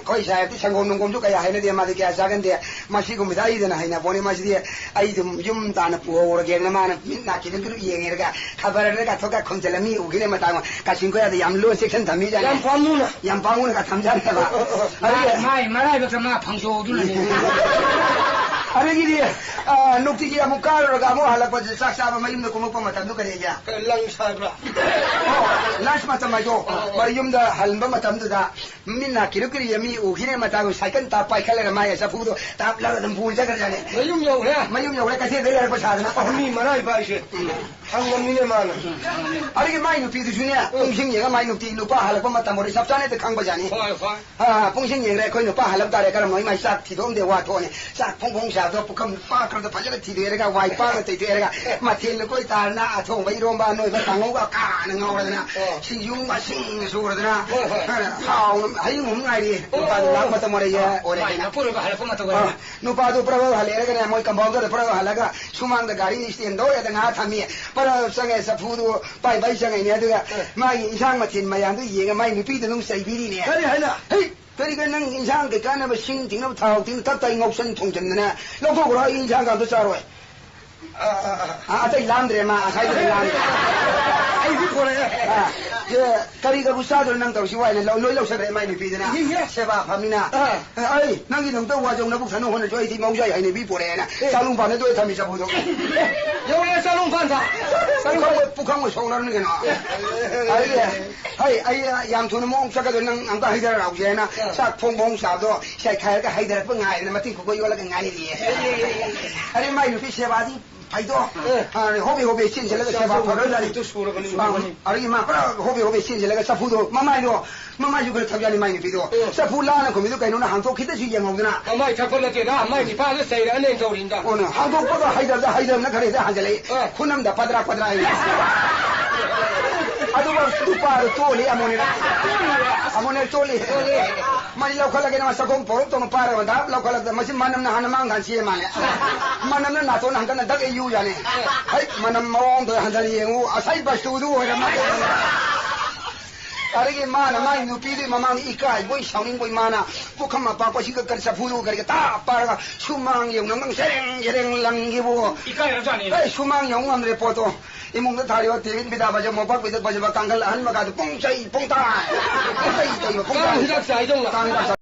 거의 사이트 상공농 공주가 해내야 마디게 하자근데 마시고 미다이드나 하이나 보내 마시디 아이좀 좀 다나 부어오르게 나만 나기는 그 얘기가 가버를 가서가 컨젤미 우기네 마다고 가신 거야 얌로 섹션 담이잖아 얌방우나 가 담자네 봐 마이 말아요 그마 방쇼두네 아래기리 녹티기야 무카르가 뭐 할라고 싹싹 마임도 고목고 마탐도 그래야 랑사브라 라스 마탐마죠 마임다 할바 마탐도다 민나 기르기리 예미 우기네 마타고 사이클 다 파이칼레 마야 사푸도 답라는 부자 그러잖아 마யும் 여우네 마임 요래 가세 내려 거 사드나 미 마라이 바이시 한국민의 만 아래기 마이 누피도 주냐 봉싱이가 마이 누피 누파 할바 마탐 머리 삽산에 강바자니 파이 봉싱이래 거기 누파 할바다래 그럼 마이 싹 티도인데 와토네 싹 봉봉 샤도 북한 빠크도 파자가 티도에가 와이파가 티도에가 마틴 거기 다나 아통 바이롬바 노이바 당고가 까는 거거든요 신중과 신수거든요 하우 하이 몸가리 누파도 락마다 머리야 오래나 포르가 할거만 또 누파도 프라고 할래가 뭐 컴바운더 프라고 할라가 수망의 가리 스텐도에 나 참이 para 상에서 부도 바이바이 상에냐 내가 마이 인상 마틴 마양도 얘가 마이 누피도 너무 세비리네 그래 하나 헤이 그러니까 능 인상 그 간에 신 딩로 타오 딩 답다이 옥선 통전네 로고로 인상 간도 자로 아이 람드레 마 사이드 람드레 아이 비코래 제 가리가 부사들 능 도시 와이네 로이 로서레 마이 누피드나 세바 파미나 아이 능이 능도 와종 나 북산은 오늘 저희 팀 모자 야이네 비포래나 살롱반에 도에 담이자 보도 여우네 살롱판사 북한을 송라는 게나 아이 양투는 몽사가도 능 안다 하이더라고 제나 싹 봉봉사도 샤이카가 하이더라 뻥아이나 마틴 그거 요라가 가이리 아니 마이 누피 세바디 파이도 아니 호비 신sellega 세바 파르라니 또 수로가니 아니 마 호비 신sellega 사푸도 마마이도 마마이 그걸 탑자니 마이 누피도 사푸라나 거미도 가이노나 한도 기대지 영어구나 마이 잡걸라게나 마이 니파가 세이라 내 저린다 오늘 한도 빠도 하이더나 그래서 한절에 군남다 빠드라 aduh stupa toli amone toli mani lau khala kena masa kom porok to para wanda lau khala masi manam na hanamang kan sie mane manam na to nang kan dak yu ya ne hai manam mawang to han jali yengu asai bastu du ho ma arige mana mai nu pidi mamang ikai boy shauning boy mana pukam ma pa ko sing ka sa phulu ka ta para sumang yung nang sereng lang gibo ikai ra jani ai sumang yung am re poto imong da thari wa tevin bida baja mo pak bida baja ba kangal han ma ka pong chai pong ta pong tai pong ta sai dong la